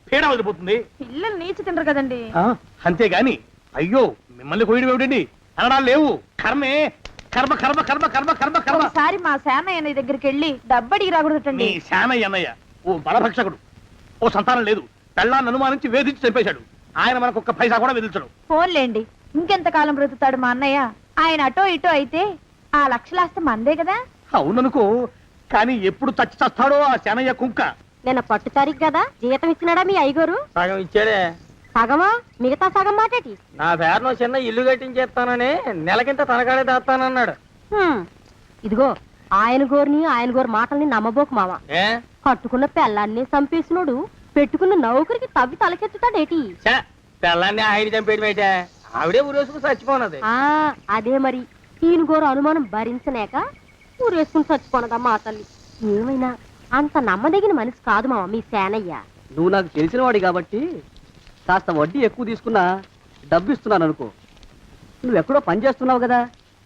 పేడ వదిలిపోతుంది. పిల్లలు నీచి తినరు కదండి. అంతేగాని అయ్యో మిమ్మల్ని కొయ్యడం ఏమిటండి, అనడాలు లేవు. కర్మే, కర్మ కర్మ కర్మ కర్మ కర్మ కర్మ. ఒకసారి మా శానయ్య అన్నయ్య దగ్గరికి వెళ్ళి డబ్బడికి రాకూడదండి. నీ శానయ్య అన్నయ్య ఓ బలభక్షకుడు, ఓ సంతానం లేదు, పెళ్ళాన్ని అనుమానించి వేధించి చంపేశాడు. ఆయన మనకు ఒక్క పైసా కూడా విధించడు. ఫోన్లేండి, ఇంకెంత కాలం బ్రతుకుతాడు మా అన్నయ్య? ఆయన అటో ఇటో అయితే ఆ లక్షలాస్తి మందే కదా. అవుననుకో, కానీ ఎప్పుడు చచ్చి చస్తాడో ఆ శానయ్య కుంక. నిన్న పట్టు తారీఖు కదా, జీతం ఇచ్చినాడా మీ అయ్యగారు? సగం ఇచ్చాడే. సగమా? మిగతా సగం మాటేటి? నా పేరును చిన్న ఇల్లు కట్టించేస్తానని నెలకింత తనకాడే దాస్తానన్నాడు. ఇదిగో ఆయన గోరు మాటల్ని నమ్మబోకు మావా. కట్టుకున్న పెళ్ళాన్ని చంపేసినోడు పెట్టుకున్న నౌకరికి తవ్వి తలకెత్తుతాడేటి? పెళ్ళాన్ని ఆయన చంపేయడమేటే, ఆవిడే ఊరేసుకుని చచ్చిపోనది. అదే మరి, ఈయన గోరు అనుమానం భరించలేక ఊరేసుకుని చచ్చిపోనదా మా తల్లి. ఏమైనా అంత నమ్మదగిన మనిషి కాదు మావా మీ సేనయ్య. నువ్వు నాకు తెలిసిన వాడి కాబట్టి కాస్త వడ్డీ ఎక్కువ తీసుకున్నా డబ్బు ఇస్తున్నాను అనుకో. నువ్వెక్కడో పని చేస్తున్నావు కదా,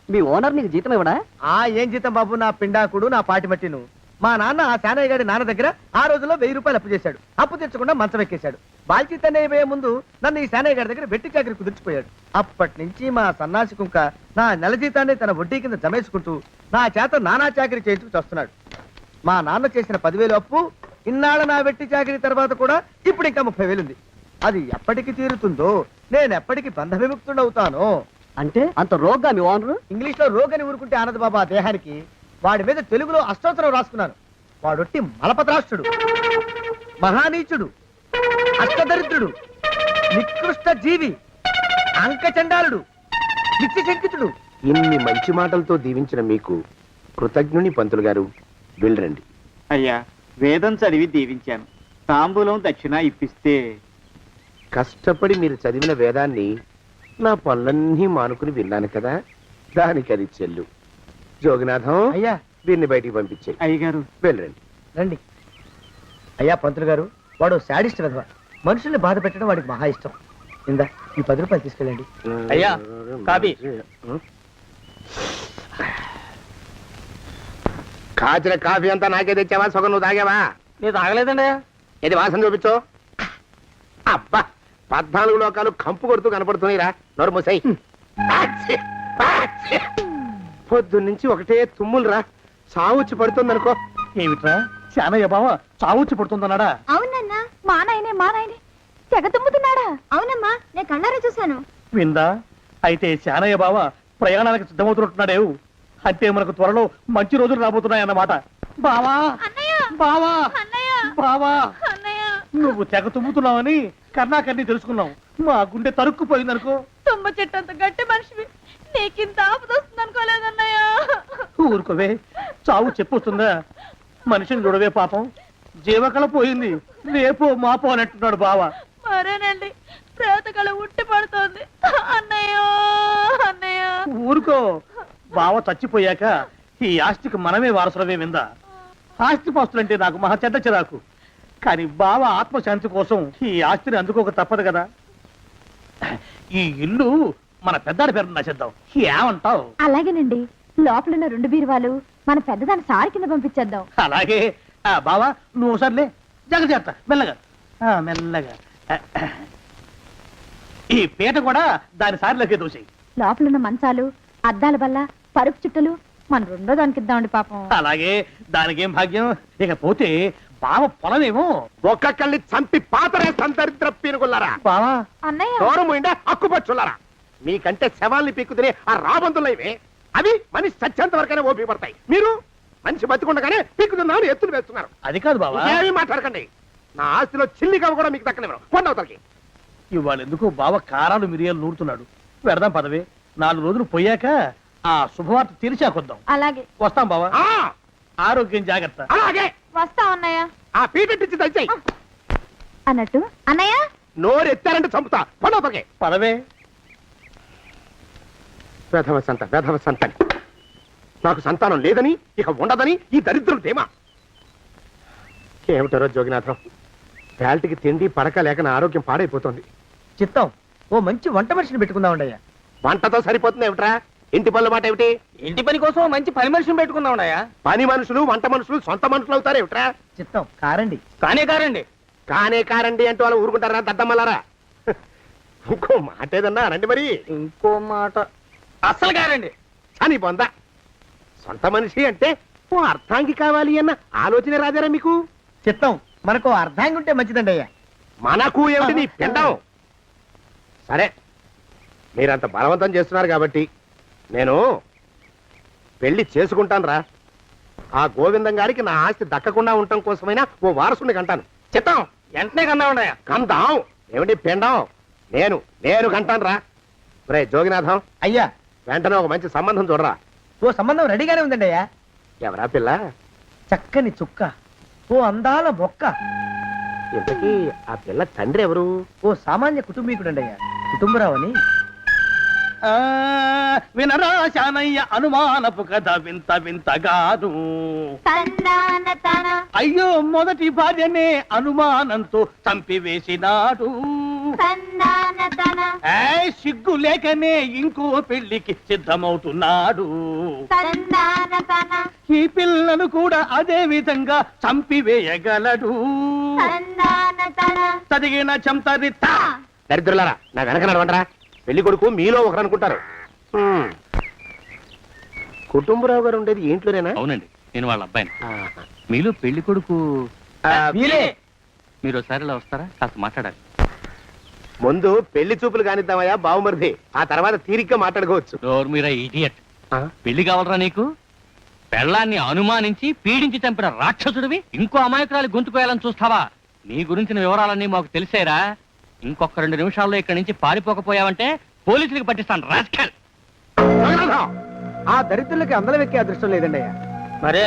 మీ ఓనర్ నీకు జీతం ఇవ్వడా? ఏం జీతం బాబు, నా పిండాకుడు, నా పాటి మట్టిను. మా నాన్న ఆ శానయ్య గారి నాన్న దగ్గర ఆ రోజుల్లో 1000 రూపాయలు అప్పు చేశాడు. అప్పు తెచ్చకుండా మంచం ఎక్కేశాడు. బాల్చిత్ అయిపోయే ముందు నన్ను ఈ శానయ్య గారి దగ్గర వెట్టి చాకరి కుదిర్చిపోయాడు. అప్పటి నుంచి మా సన్నాసి కుంక నా నెల జీతాన్ని తన వడ్డీ కింద జమేసుకుంటూ నా చేత నానా చాకరీ చేయించుకు వస్తున్నాడు. మా నాన్న చేసిన 10,000 అప్పు ఇన్నాళ్ళ నా వెట్టి చాకరీ తర్వాత కూడా ఇప్పుడు ఇంకా 30,000 ఉంది. అది ఎప్పటికి తీరుతుందో, నేను ఎప్పటికి బంధ విముక్తుడవుతానో. అంటే అంత రోగ్గా మీ ఓనరు? ఇంగ్లీష్ లో రోగని ఊరుకుంటే ఆనంద్ బాబా దేహానికి. వాడి మీద తెలుగులో అష్టోత్తరం రాసుకున్నాను. వాడొట్టి మలపత్రాష్ట్రుడు, మహానీచుడు, అష్టదరిద్రుడు, నికృష్ట జీవి, అంకచండాలుడు, నిత్యశంకితుడు. ఇన్ని మంచి మాటలతో దీవించిన మీకు కృతజ్ఞుని పంతులు గారు. వెళ్ళరండి. అయ్యా, వేదం చదివి దీవించాను, తాంబూలం దక్షిణ ఇప్పిస్తే. కష్టపడి మీరు చదివిన వేదాన్ని నా పనులన్నీ మానుకుని విన్నాను కదా, దానికి అది చెల్లు. జోగినాథం, అయ్యా వీరిని బయటికి పంపించే. అయ్యగారు వెళ్ళరండి. రండి. అయ్యా పంతులు గారు, వాడు శాడిస్ట్ విధవ. మనుషుల్ని బాధ పెట్టడం వాడికి మహా ఇష్టం. ఇందా ఈ 10 రూపాయలు తీసుకెళ్ళండి. అయ్యా కాపీ. కాచిన కాఫీ అంతా నాకే తెచ్చావా? సగం నువ్వు తాగావా? నేను తాగలేదండి. ఇది వాసన చూపించు. అబ్బా, 14 లోకాలు కంపు కొడుతూ కనపడుతున్నాయిరా. నోరు మూసాయి. పొద్దున్నుంచి ఒకటే తుమ్ములురా, సావుచ్చి పడుతుందనుకో. ఏమిట్రా శానయ్య బావ చావుచ్చి పడుతుందన్నాడా? అవునన్నా, మా నాయనే తెగ తుమ్ముతున్నాడా? అవునమ్మా, నేను కళ్ళారా చూశాను. విందా? అయితే శానయ్య బావ ప్రయాణానికి సిద్ధమవుతున్నట్టున్నాడేవు. అంటే మనకు త్వరలో మంచి రోజులు రాబోతున్నాయన్నమాట. బావా బావా బావా, నువ్వు తెగ తుమ్ముతున్నావని కర్ణాకర్ణి తెలుసుకున్నావు. మా గుండె తరుక్కుపోయిందనుకో. తుమ్మ చెట్టు అంత గట్టి మనిషివి, నీకింత ఆపద వస్తుంది అనుకోలేదన్నయ్య. ఊరుకోవే, చావు చెప్పొస్తుందా? మనిషిని చూడవే పాపం, జీవకళ పోయింది. రేపో మాపో అనంటున్నాడు బావ. మరేనండి, ప్రేతకళ ఉట్టి పడుతోంది అన్నయ్యో అన్నయ్య. ఊరుకో, బావ చచ్చిపోయాక ఈ ఆస్తికి మనమే వారసులమే. విందా? ఆస్తిపాస్తులంటే నాకు మహా చెడ్డ చిరాకు. కానీ బావ ఆత్మశాంతి కోసం ఈ ఆస్తిని అందుకోక తప్పదు కదా. ఈ ఇల్లు మన పెద్దాడి పేరు నచ్చేద్దాం, ఏమంటావు? అలాగేనండి, లోపలున్న 2 బీరువాలు మన పెద్దదాన్ని సారి కింద పంపించేద్దాం. అలాగే. బావా నువ్వు సర్లే, జాగ్రత్త, మెల్లగా మెల్లగా. ఈ పీట కూడా దాని సారిలోకే దోసేయి. లోపలున్న మంచాలు, అద్దాల బల్ల, పరుపు చుట్టలు మన 2వ దానికి ఇద్దామండి పాపం. అలాగే, దానికేం భాగ్యం. ఇకపోతే బావ పొలమేమో ఒక్కొక్కల్ని చంపి పాతరేస్తాను దరిద్ర పీనుకున్నారా. బావా అన్నయ్య, దూరం పోయిందా అక్కుపచ్చులారా. మీకంటే శవాల్ని పీక్కుతినే ఆ రాబందులైవే, అవి మనిషి చచ్చేంత వరకనే ఓపి పడతాయి. మీరు మనిషి బతికుండగానే పీక్కుతున్నామని ఎత్తులు వేస్తున్నారు. అది కాదు బావా. ఏమీ మాట్లాడకండి. నా ఆస్తిలో చిల్లికవ కూడా మీకు దక్కనివ్వరు. కొండవతలకి. ఇవాళ ఎందుకో బావ కారాలు మిరియాలు నూరుతున్నాడు. పెడదాం పదవే, 4 రోజులు పోయాక ఆ శుభవార్త తెలిసాకొద్దాం. అలాగే వస్తాం బావా. ఆరోగ్యం జాగ్రత్త. అలాగే వస్తాం అన్నయ్య. ఆ పీటెట్టించి దయచేయి. అన్నట్టు అన్నయ్య, నోరు ఎత్తారంటే చంపుతా. కొండవతలకి పదవే. వేధవ సంతానం. నాకు సంతానం లేదని, ఇక ఉండదని ఈ దరిద్రులు ధీమా. ఏమిటారో జోగినాథం, వేల్టికి తిండి పడక లేక నా ఆరోగ్యం పాడైపోతుంది. చిత్తం, ఓ మంచి వంట మనిషిని పెట్టుకుందామండయ్యా. వంటతో సరిపోతుంది ఏమిట్రా? ఇంటి పనుల మాట ఏమిటి? ఇంటి పని కోసం మంచి పని మనిషిని పెట్టుకుందామయ్యా. పని మనుషులు వంట మనుషులు సొంత మనుషులు అవుతారు ఏమిట్రా? చిత్తం, కారండి. కానే కారండి. కానే కారండి అంటూ వాళ్ళు ఊరుకుంటారా దద్దమ్మలారా? ఇంకో మాట ఏదన్నా రండి మరి. ఇంకో మాట అస్సలు గారండి. అని పొందా సొంత మనిషి అంటే ఓ అర్థాంగి కావాలి అన్న ఆలోచన రాజారా మీకు? చిత్తం మనకు అర్ధాంగి ఉంటే మంచిదండి అయ్యా. మనకు ఏమిటి నీ పిండం? సరే మీరంత బలవంతం చేస్తున్నారు కాబట్టి నేను పెళ్లి చేసుకుంటాను రా. ఆ గోవిందం గారికి నా ఆస్తి దక్కకుండా ఉండటం కోసమైనా ఓ వారసుని కంటాను. చిత్తం వెంటనే కన్నా ఉండయా. కందాం ఏమిటి పిండం? నేను కంటాను రా. రే జోగినాథం, అయ్యా వెంటనే ఒక మంచి సంబంధం చూడరా. ఓ సంబంధం రెడీగానే ఉందండి అయ్యా. ఎవరా పిల్ల? చక్కని చుక్క, ఓ అందాల మొక్క, ఇంతకీ ఆ పిల్ల తండ్రి ఎవరు? ఓ సామాన్య కుటుంబీకుడండి అయ్యా, కుటుంబరావు అని. వినరా శానయ్య అనుమానపు కథ వింత వింతగాను. అయ్యో మొదటి భార్యనే అనుమానంతో చంపివేసినాడు. సిగ్గు లేకనే ఇంకో పెళ్లికి సిద్ధమవుతున్నాడు. ఈ పిల్లను కూడా అదే విధంగా చంపివేయగలడు. తదిగిన చెంతరిత. దరిద్రులారా నా వెనక నడవండరా. పెళ్లి కొడుకు మీలో ఒకరు అనుకుంటారు. కుటుంబరావు గారు ఉండేది ఇంట్లోనేనా? అవునండి, నేను వాళ్ళ అబ్బాయిని. మీలో పెళ్లి కొడుకు మీరే. మీరు ఒకసారి ఇలా వస్తారా? కాస్త మాట్లాడాలి. ముందు పెళ్లి చూపులు కానిద్దామయ్యా బావుమరిది, ఆ తర్వాత తీరిగ్గా మాట్లాడుకోవచ్చు. మీరా ఇడియట్. పెళ్లి కావాలరా నీకు? పెళ్ళాన్ని అనుమానించి పీడించి చంపిన రాక్షసుడివి ఇంకో అమాయకురాలి గొంతుకోయాలని చూస్తావా? నీ గురించిన వివరాలన్నీ మాకు తెలిసేరా. ఇంకొక 2 నిమిషాల్లో ఇక్కడి నుంచి పారిపోకపోయావంటే పోలీసులకు పట్టిస్తాను. రాస్కల్. ఆ దరిద్రులకి అందలం ఎక్కే అదృష్టం లేదండి అయ్యా. మరే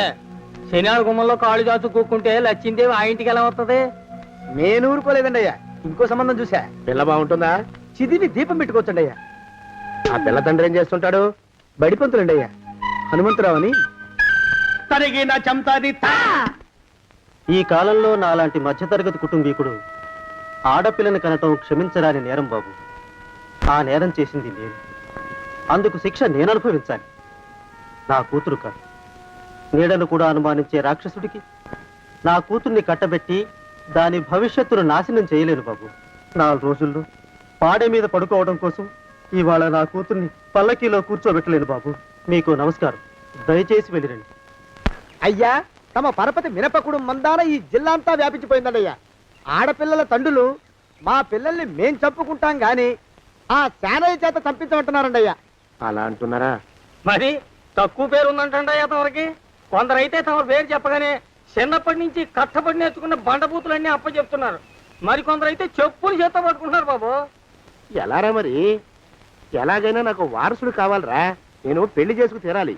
శనివారం గుమ్మంలో కాళ్ళు చాచు కూకుంటే లచ్చిందేవి ఆ ఇంటికి ఎలా వస్తుంది? నేను ఊరుకోలేదండి అయ్యా. ఇంకో సంబంధం చూసా. పిల్ల బాగుంటుందా? చిదివి దీపం పెట్టుకోవచ్చండి అయ్యా. ఆ పిల్ల తండ్రి ఏం చేస్తుంటాడు? బడిపంతులండి అయ్యా, హనుమంతరావు అని. తరిగిన చెంతరిత. ఈ కాలంలో నాలాంటి మధ్యతరగతి కుటుంబీకుడు ఆడపిల్లని కనటం క్షమించరాని నేరం బాబు. ఆ నేరం చేసింది నేను. అందుకు శిక్ష నేను అనుభవించాలి. నా కూతురు కాదు, నీడను కూడా అనుమానించే రాక్షసుడికి నా కూతుర్ని కట్టబెట్టి దాని భవిష్యత్తును నాశనం చేయలేను బాబు. 4 రోజుల్లో పాడే మీద పడుకోవడం కోసం ఇవాళ నా కూతుర్ని పల్లకీలో కూర్చోబెట్టలేను బాబు. మీకు నమస్కారం, దయచేసి వెళ్ళిరండి. అయ్యా తమ పరపతి మినపకుడు మందాన ఈ జిల్లా అంతా వ్యాపించిపోయిందండి అయ్యా. ఆడపిల్లల తండ్రులు మా పిల్లల్ని మేం చంపుకుంటాం గాని ఆ శానయ్య చేత చంపించమంటున్నారండి అయ్యా. అలా అంటున్నారా? మరి తక్కువ పేరు ఉందంటండయ్యా తమరికి. కొందరైతే తమ పేరు చెప్పగానే చిన్నప్పటి నుంచి కట్టబడి నేర్చుకున్న బండబూతులన్నీ అప్పచెప్తున్నారు. మరి కొందరైతే చెప్పులు చేత పట్టుకుంటున్నారు బాబు. ఎలారా మరి? ఎలాగైనా నాకు వారసుడు కావాలరా. నేను పెళ్లి చేసుకు తీరాలి.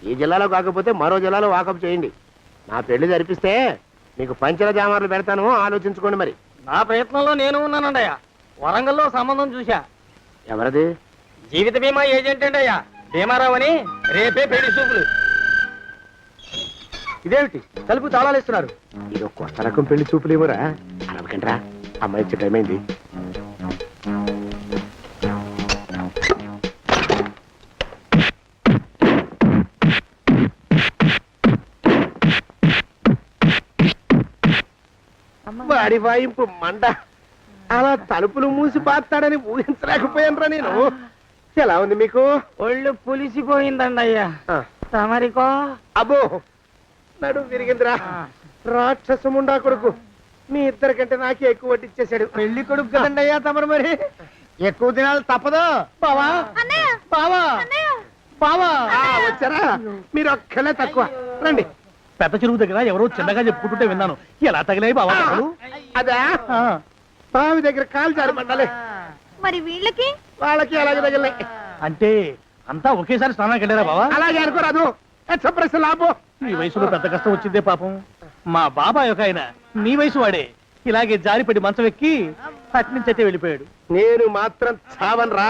ఈ జిల్లాలో కాకపోతే మరో జిల్లాలో వాకప్ చేయండి. నా పెళ్లి జరిపిస్తే మీకు పంచల జామార్లు పెడతాను, ఆలోచించుకోండి మరి. నా ప్రయత్నంలో నేను ఉన్నానండయ్యా. వరంగల్లో సంబంధం చూశా. ఎవరది? జీవిత బీమా ఏజెంట్ అండి అయ్యా, భీమారావు అని. రేపే పెళ్లి చూపులు. ఇదేమిటి తలుపు తాళాలు ఇస్తున్నారు? ఇది ఒక కొత్త రకం పెళ్లి చూపులేమోరా. అరవకండ్రా, అమ్మాయి వచ్చే టైం అయింది. వాడి వాయింపు మండ. అలా తలుపులు మూసి పాతాడని ఊహించలేకపోయానురా నేను. ఎలా ఉంది మీకు? ఒళ్ళు పులిసిపోయిందండి అయ్యా. తమరికో? అబ్బో నడు విరిగిందిరా. రాక్షసముండా కొడుకు మీ ఇద్దరికంటే నాకే ఎక్కువ వడ్డిచ్చేశాడు. పెళ్లి కొడుకు కదండి అయ్యా తమరు, మరి ఎక్కువ దినాలు తప్పదు. బావా బావా బావా. వచ్చారా? మీరు ఒక్కలే తక్కువ. రండి. పెద్ద చెరువు దగ్గర ఎవరో చిన్నగా చెప్పుకుంటుంటే విన్నాను. ఎలా తగిలాయి బావా దెబ్బలు? అదా బావి దగ్గర కాలు జారి మండాలి. మరి వీళ్ళకి? వాళ్ళకి అలాగే తగిలే. అంటే అంతా ఒకేసారి స్నానానికి వెళ్ళారా బావా? అలాగే అనుకోరాదు. ప్రశ్న లాభం. ఈ వయసులో పెద్ద కష్టం వచ్చిందే పాపం. మా బాబాయ్ ఒక ఆయన నీ వయసు వాడే ఇలాగే జారిపడి మంచం ఎక్కి అట్నుంచి అయితే వెళ్ళిపోయాడు. నేను మాత్రం చావను రా.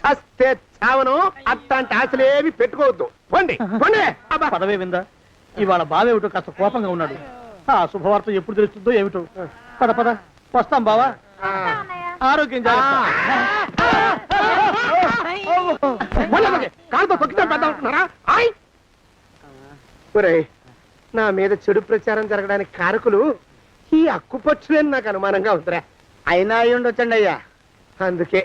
చస్తే చావను. అట్లాంటి ఆశలేమి పెట్టుకోవద్దు. పండి పండి. పదవే విందా. ఇవాళ బావేమిటో కాస్త కోపంగా ఉన్నాడు. ఆ శుభవార్త ఎప్పుడు తెలుస్తుందో ఏమిటో. పద పద వస్తాం బావా. ఆరోగ్యం జాగ్రత్త. కాలుతో తొక్కితే పెద్ద ఉంటున్నారా? నా మీద చెడు ప్రచారం జరగడానికి కారకులు ఈ అక్కుపచ్చులని నాకు అనుమానంగా ఉందిరా. అయినా అయి ఉండొచ్చండి అయ్యా. అందుకే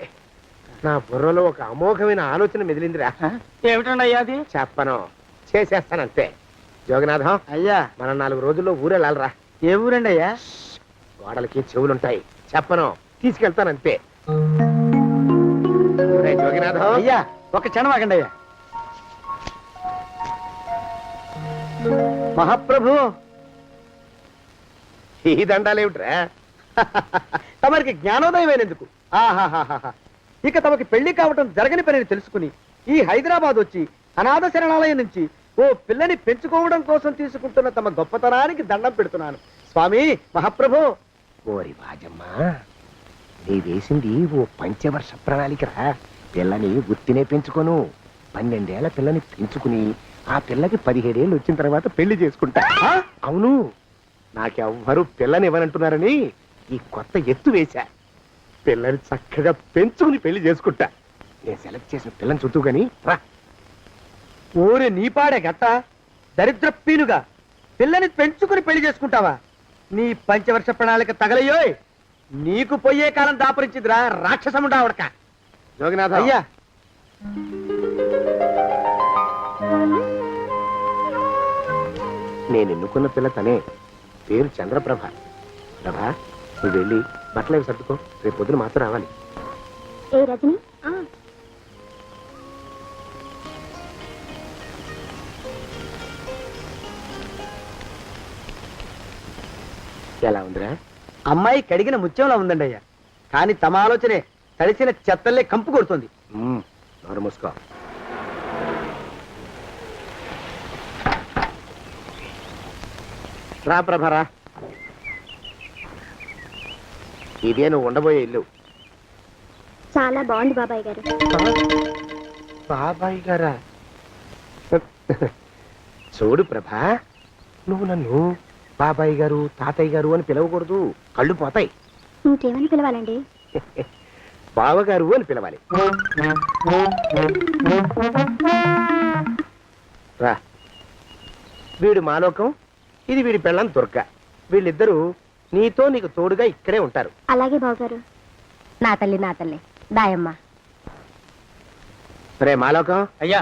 నా బుర్రలో ఒక అమోఘమైన ఆలోచన మెదిలిందిరా. ఏమిటండి అయ్యా అది? చెప్పను, చేసేస్తానంతే. జోగనాథం, అయ్యా, మనం 4 రోజుల్లో ఊరెళ్ళాలరా. ఏ ఊరండి అయ్యా? గోడలకి చెవులుంటాయి, చెప్పను, తీసుకెళ్తానంతే. ఒరేయ్ జోగినాథం, అయ్యా ఒక క్షణం ఆగండి అయ్యా. మహాప్రభు, ఈ దండాలేమిట్రా? తమరికి జ్ఞానోదయమైనందుకు ఆహాహాహా. ఇక తమకి పెళ్లి కావటం జరగని పనిని తెలుసుకుని ఈ హైదరాబాద్ వచ్చి అనాథ శరణాలయం నుంచి ఓ పిల్లని పెంచుకోవడం కోసం తీసుకుంటున్న తమ గొప్పతనానికి దండం పెడుతున్నాను స్వామి. మహాప్రభు, ఓరి వాజమ్మా, నీ వేసింది ఓ పంచవర్ష ప్రణాళికరా. పిల్లని గుర్తినే పెంచుకోను, 12 ఏళ్ల పిల్లని పెంచుకుని ఆ పిల్లకి 17 ఏళ్ళు వచ్చిన తర్వాత పెళ్లి చేసుకుంటా. అవును, నాకెవ్వరూ పిల్లని ఇవ్వనంటున్నారని ఈ కొత్త ఎత్తు వేశా. పిల్లని చక్కగా పెంచుకుని పెళ్లి చేసుకుంటా. నేను సెలెక్ట్ చేసిన పిల్లని చుట్టూ గాని రా. ఓరి నీపాడే గట్ట దరిద్రపీనుగా పిల్లని పెంచుకుని పెళ్లి చేసుకుంటావా? నీ పంచవర్ష ప్రణాళిక తగలయ్యోయ్. నీకు పోయే కాలం దాపరించిదిరా రాక్షసముడా ఉడక. జోగినాథ, అయ్యా, నేను ఎన్నుకున్న పిల్ల తనే. పేరు చంద్రప్రభ. ప్రభ, నువ్వు వెళ్ళి బట్టలు అవి సర్దుకో, రేపు పొద్దున మాత్రం రావాలి. ఏ రజని, ఎలా ఉందిరా? అమ్మాయి కడిగిన ముత్యంలా ఉందండి అయ్యా. కానీ తమ ఆలోచనే తడిసిన చెత్తల్లే కంపు కొడుతుంది. నోరు మూసుకో. రా ప్రభరా, ఇదే నువ్వు ఉండబోయే ఇల్లు. చాలా బాగుంది బాబాయ్ గారు. బాబాయ్ గారా? చూడు ప్రభా, నువ్వు నన్ను బాబాయ్ గారు, తాతయ్య గారు అని పిలవకూడదు, కళ్ళు పోతాయి. ఇంకేమని పిలవాలండి? బావగారు అని పిలవాలి. రా, వీడు మాలోకం, ఇది వీడి పెళ్ళం దుర్గ. వీళ్ళిద్దరూ నీతో నీకు తోడుగా ఇక్కడే ఉంటారు. అలాగే బావగారు. నా తల్లి దాయమ్మ. రే మాలోకం, అయ్యా,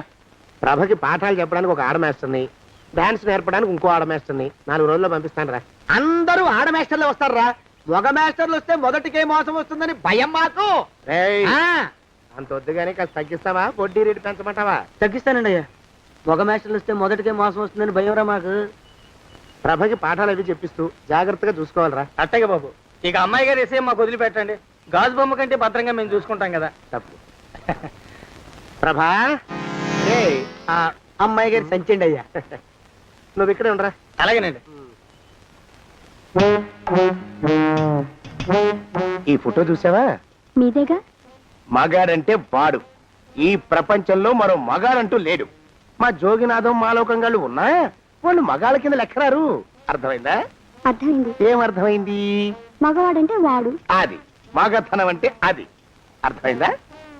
ప్రభకి పాఠాలు చెప్పడానికి ఒక ఆడమేస్టర్ని, డాన్స్ నేర్పడానికి ఇంకో ఆడమేస్టర్ని 4 రోజుల్లో పంపిస్తాను రా. అందరూ ఆడ మాస్టర్లు వస్తారా? మగ మాస్టర్లు వస్తే మొదటికే మోసం వస్తుందని భయం మాకు. రేయ్, ఆ, అంత వద్దుగానే కాస్త తగ్గిస్తావా? వడ్డీ రేటు పెంచమంటావా? తగ్గిస్తానండి అయ్యా. మగ మాస్టర్లు వస్తే మొదటికే మోసం వస్తుందని భయంరా మాకు. ప్రభకి పాఠాలు అవి చెప్పిస్తూ జాగ్రత్తగా చూసుకోవాలరా. అట్టగే బాబు. ఇక అమ్మాయి గారు వేసే మాకు వదిలిపెట్టండి. గాజు బొమ్మ కంటే భద్రంగా మేము చూసుకుంటాం కదా. తప్పు. ప్రభా, ఏయ్, ఆ అమ్మాయి గారి సంచండి అయ్యా. నువ్వు ఇక్కడే ఉండరా. అలాగేనండి. ఈ ఫోటో చూసావా? మీదేగా. మగాడంటే వాడు. ఈ ప్రపంచంలో మరో మగాడంటూ లేడు. మా జోగినాథం మాలోకంగాళ్ళు ఉన్నా వాళ్ళు మగాళ్ళ కింద లెక్కరారు. అర్థమైందా? అర్థమైంది. ఏం అర్థమైంది? మగవాడంటే వాడు. అది మగతనం అంటే అది. అర్థమైందా?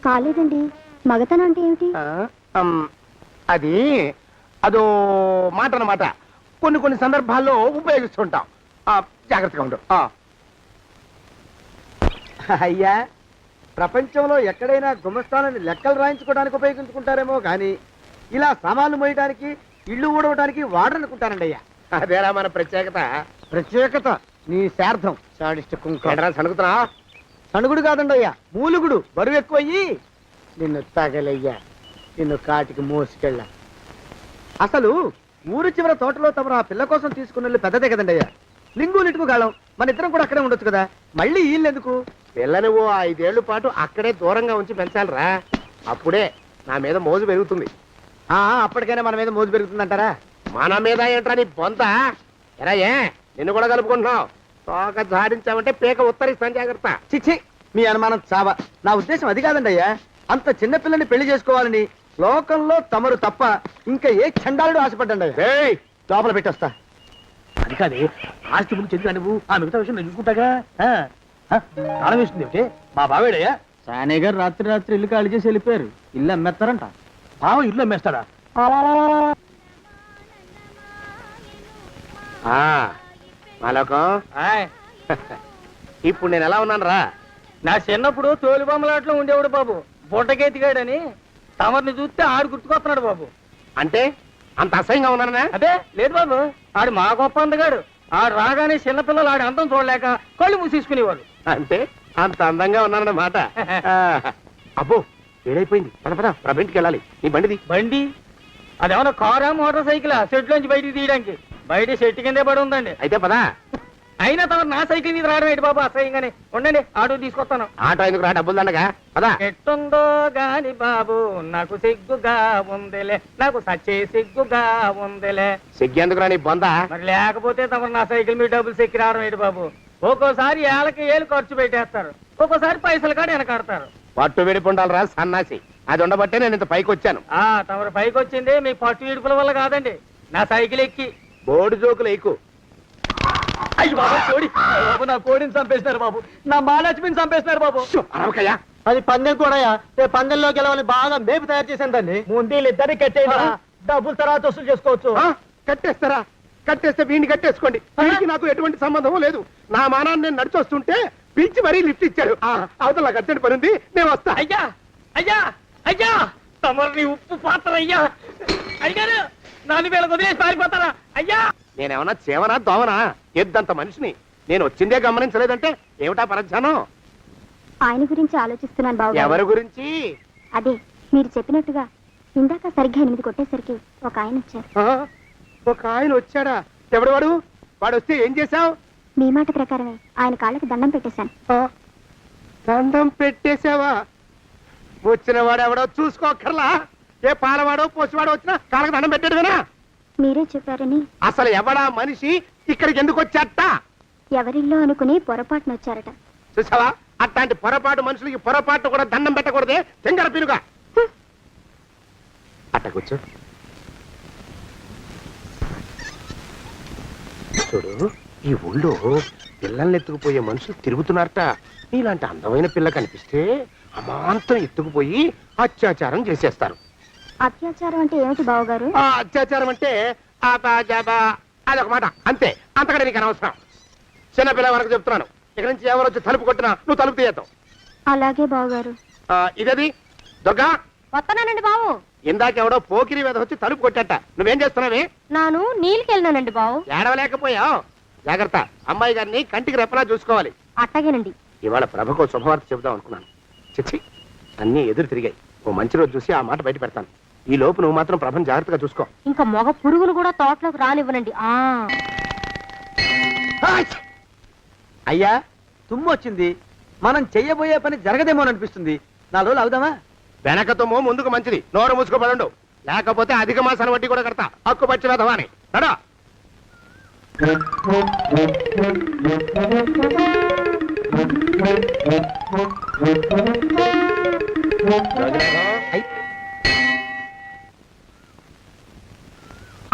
కాలేదండి. మగతనం అంటే ఏమిటి? అది అదో మాట అన్నమాట. కొన్ని సందర్భాల్లో ఉపయోగిస్తుంటాం. జాగ్రత్తగా ఉండు. అయ్యా, ప్రపంచంలో ఎక్కడైనా గుమస్తాలని లెక్కలు రాయించుకోవడానికి ఉపయోగించుకుంటారేమో కానీ ఇలా సామాన్లు మోయడానికి, ఇల్లు ఊడవడానికి వాడనుకుంటానండి అయ్యా. అదేరా మన ప్రత్యేకత. ప్రత్యేకత నీ శార్థం. సాడిస్ట్ కుంక. సణుకుతున్నా? సణుగుడు కాదండి అయ్యా, మూలుగుడు. బరువు ఎక్కువయ్యి నిన్ను తగలయ్యా, నిన్ను కాటికి మోసుకెళ్ళా. అసలు ఊరు చివర తోటలో తమరు ఆ పిల్ల కోసం తీసుకున్న పెద్దదే కదండి అయ్యా. లింగు లిటుకు గాలం. మన ఇద్దరం కూడా అక్కడే ఉండొచ్చు కదా. మళ్ళీ వీళ్ళెందుకు? పిల్లని ఓ 5 ఏళ్ల పాటు అక్కడే దూరంగా ఉంచి పెంచాలిరా. అప్పుడే నా మీద మోజు పెరుగుతుంది. అప్పటికైనా మన మీద మోజు పెరుగుతుందంటారా? మన మీద ఏంట్రా నీ బొంత? ఎరా, ఏ నిన్ను కూడా కలుపుకుంటున్నావు? తోక జాడించావంటే పీక ఉత్తరిస్తాను, జాగ్రత్త. చిచ్చి, మీ అనుమానం చావా. నా ఉద్దేశం అది కాదండి అయ్యా. అంత చిన్న పిల్లని పెళ్లి చేసుకోవాలని లోకంలో తమరు తప్ప ఇంకా ఏ చండాలుడు ఆశపడ్డండి అయ్యా. ఏయ్, లోపల పెట్టొస్తా. అది కాదే, ఆస్తి గురించి ఎందుకు నువ్వు? ఆ మిగతా విషయం నేను చూసుకుంటాగా. తాళం వేస్తుంది ఏమిటి? మా బావేడయ్యా. సానే గారు రాత్రి ఇల్లు ఖాళీ చేసి వెళ్ళిపోయారు. ఇల్లు అమ్మేస్తారంట. బావ ఇల్లు అమ్మేస్తాడా? మాలోకం ఆయ్, ఇప్పుడు నేను ఎలా ఉన్నాను రా? నా చిన్నప్పుడు తోలు బొమ్మలాట్లో ఉండేవాడు బాబు, బుట్టకెత్తిగాడని. తమరిని చూస్తే ఆడు గుర్తుకొస్తున్నాడు బాబు. అంటే అంత అసహ్యంగా ఉన్నానా? అదే లేదు బాబు, ఆడు మా గొప్ప అందగాడు. ఆడు రాగానే చిన్నపిల్లలు ఆడి అందం చూడలేక కళ్ళు మూసేసుకునేవాడు. అంటే అంత అందంగా ఉన్నానన్నమాట. ఆ, అబ్బో ఏడైపోయింది. పద పద ప్రభింటికి వెళ్ళాలి. నీ బండిది. బండి అదేమన్నా కారా మోటార్ సైకిల్ సెట్ లోంచి బయటికి తీయడానికి? బయట చెట్టు కిందే పడి ఉందండి. అయితే పదా. అయినా తమ నా సైకిల్ మీద రావడం ఏంటి బాబు అసహ్యంగానే. ఉండండి ఆటో తీసుకొస్తాను. ఆటో ఎందుకు రా? డబ్బులు దండగా పదా. ఎట్టుందో గాని బాబు నాకు సిగ్గుగా ఉందిలే, నాకు సచ్చే సిగ్గుగా ఉందిలే. సిగ్గెందుకు రా నీ బొంద? మరి లేకపోతే తమ నా సైకిల్ మీద డబ్బులు సెక్కి రావడం ఏంటి బాబు? ఒక్కోసారి ఏళ్ళకి ఏళ్ళు ఖర్చు పెట్టేస్తారు, ఒక్కోసారి పైసలు కాడ వెనకాడతారు. పట్టు విడిపుండాలి రా సన్నాసి. అది ఉండబట్టే నేను ఇంత పైకి వచ్చాను. తమరు పైకి వచ్చింది మీ పట్టు ఇడుపుల వల్ల కాదండి, నా సైకిల్ ఎక్కి. బోర్డు జోకులు ఎక్కువ. అయ్యి బాబు కోడి, బాబు నా కోడిని చంపేసినారు బాబు, నా మహాలక్ష్మిని చంపేసినారు బాబు. అరవకయ్యా. అది పందెం కూడా పందెంలో గెలవని బాగా మేపు తయారు చేశాను దాన్ని. ముందు వీళ్ళిద్దరిని కట్టేయండి, డబ్బులు తర్వాత వసూలు చేసుకోవచ్చు. కట్టేస్తారా? కట్టేస్తే వీడిని కట్టేసుకోండి. వీడికి నాకు ఎటువంటి సంబంధం లేదు. నా మానాన్ని నేను నడిచొస్తుంటే పిలిచి మరీ లిఫ్ట్ ఇచ్చాడు. అవతల నాకు అర్జెంట్ పని ఉంది, నేను వస్తా. అయ్యా అయ్యా అయ్యా, తమరిని ఉప్పు పాత్ర అయ్యా. అయ్యారు నాలుగు వేల వదిలేసి పారిపోతారా అయ్యా? నేనేమన్నా చేవనా దోవనా? ఎద్దంత మనిషిని. నేను వచ్చిందే గమనించలేదంటే ఏమిటా పరధ్యానం? ఆయన గురించి ఆలోచిస్తున్నాను బాబు. ఎవరి గురించి? అదే మీరు చెప్పినట్టుగా ఇందాక సరిగ్గా 8 కొట్టేసరికి ఒక ఆయన వచ్చారు. ఒక ఆయన వచ్చాడా? ఎవడు వాడు? వాడు వస్తే ఏం చేశావు? మీ మాట ప్రకారమే ఆయన కాళ్ళకి దండం పెట్టేశాను. దండం పెట్టేశావా? వచ్చిన వాడు ఎవడో చూసుకోకర్లా. ఏ పాలవాడో పోసివాడో వచ్చినా కాళ్ళకి దండం పెట్టాడువేనా? మీరే చెప్పారని. అసలు ఎవడా మనిషి ఇక్కడికి ఎందుకు వచ్చాట? ఎవరిల్లో అనుకుని పొరపాటున వచ్చారట. చూసావా? అట్లాంటి పొరపాటు మనుషులకి పొరపాటు కూడా దండం పెట్టకూడదే. తెంగర పినుగా అట్టకొచ్చు. చూడు, ఈ ఊళ్ళో పిల్లల్ని ఎత్తుకుపోయే మనుషులు తిరుగుతున్నారట. నీలాంటి అందమైన పిల్ల కనిపిస్తే అమాంతం ఎత్తుకుపోయి అత్యాచారం చేసేస్తారు. అత్యాచారం అంటే ఏమిటి బావగారు? ఆ అత్యాచారం అంటే అదొక మాట అంతే. అంతకంటే నీకు అనవసరం. చిన్నపిల్ల వరకు చెప్తున్నాను. ఇక్కడ నుంచి ఎవరు వచ్చి తలుపు కొట్టినా నువ్వు తలుపు తీయతావు. అలాగే బావగారు. ఇదది దుర్గా. వస్తున్నానండి బావు. ఇందాకెవడో పోకిరి మీద వచ్చి తలుపు కొట్టట. నువ్వేం చేస్తున్నావే? నాను నీళ్ళకి వెళ్ళినానండి బావు. ఏడవలేకపోయావు. జాగ్రత్త. అమ్మాయి గారిని కంటికి రెప్పలా చూసుకోవాలి. అట్టగేనండి. ఇవాళ ప్రభకు శుభవార్త చెబుదాం అనుకున్నాను. చిచ్చి, అన్నీ ఎదురు తిరిగాయి. ఓ మంచి రోజు చూసి ఆ మాట బయట పెడతాను. ఈ లోపు నువ్వు మాత్రం ప్రభను జాగ్రత్తగా చూసుకో. ఇంకా మగ పురుగును కూడా తోటలోకి రానివ్వనండి. అయ్యా తుమ్ము వచ్చింది. మనం చెయ్యబోయే పని జరగదేమో అనిపిస్తుంది. 4 రోజులు అవుదామా? వెనకతోమో ముందుకు మంచిది. నోరు మూసుకోబడండు. లేకపోతే అధిక మాసాల వడ్డీ కూడా కడతా. హక్కు పచ్చి వేధవాని నడా.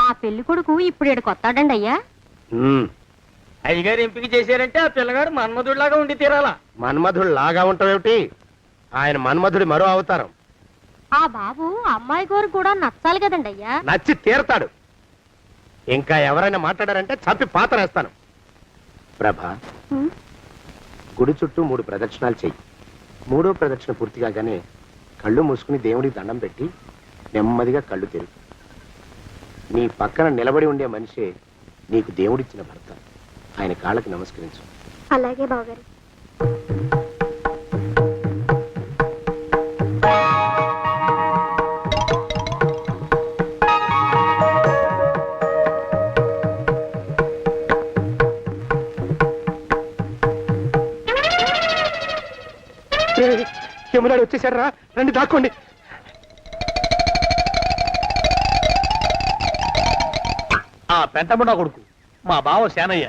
ఆ పెళ్లి కొడుకు ఇప్పుడు ఇక్కడ కొత్తాడండి అయ్యా. అయ్యగారు ఎంపిక చేశారంటే ఆ పిల్లగాడు మన్మధుడిలాగా ఉండి తీరాలా. మన్మధుడు లాగా ఉంటావేమిటి? ఆయన మన్మధుడి మరో అవతారం. ఆ బాబు అమ్మాయి గారు కూడా నచ్చాలి కదండి అయ్యా. నచ్చి తీరతాడు. ఇంకా ఎవరైనా మాట్లాడారంటే చంపి పాతరేస్తాను. ప్రభా, గుడి చుట్టూ 3 ప్రదక్షిణాలు చెయ్యి. 3వ ప్రదక్షిణ పూర్తి కాగానే కళ్ళు మూసుకుని దేవుడికి దండం పెట్టి నెమ్మదిగా కళ్ళు తెరుగు. నీ పక్కన నిలబడి ఉండే మనిషే నీకు దేవుడిచ్చిన భర్త. ఆయన కాళ్ళకి నమస్కరించు. అలాగే బావగారు. యమునాడు వచ్చేసాడు రా. రండి దాక్కోండి. ఆ పెంటముడా కొడుకు మా బావ శానయ్య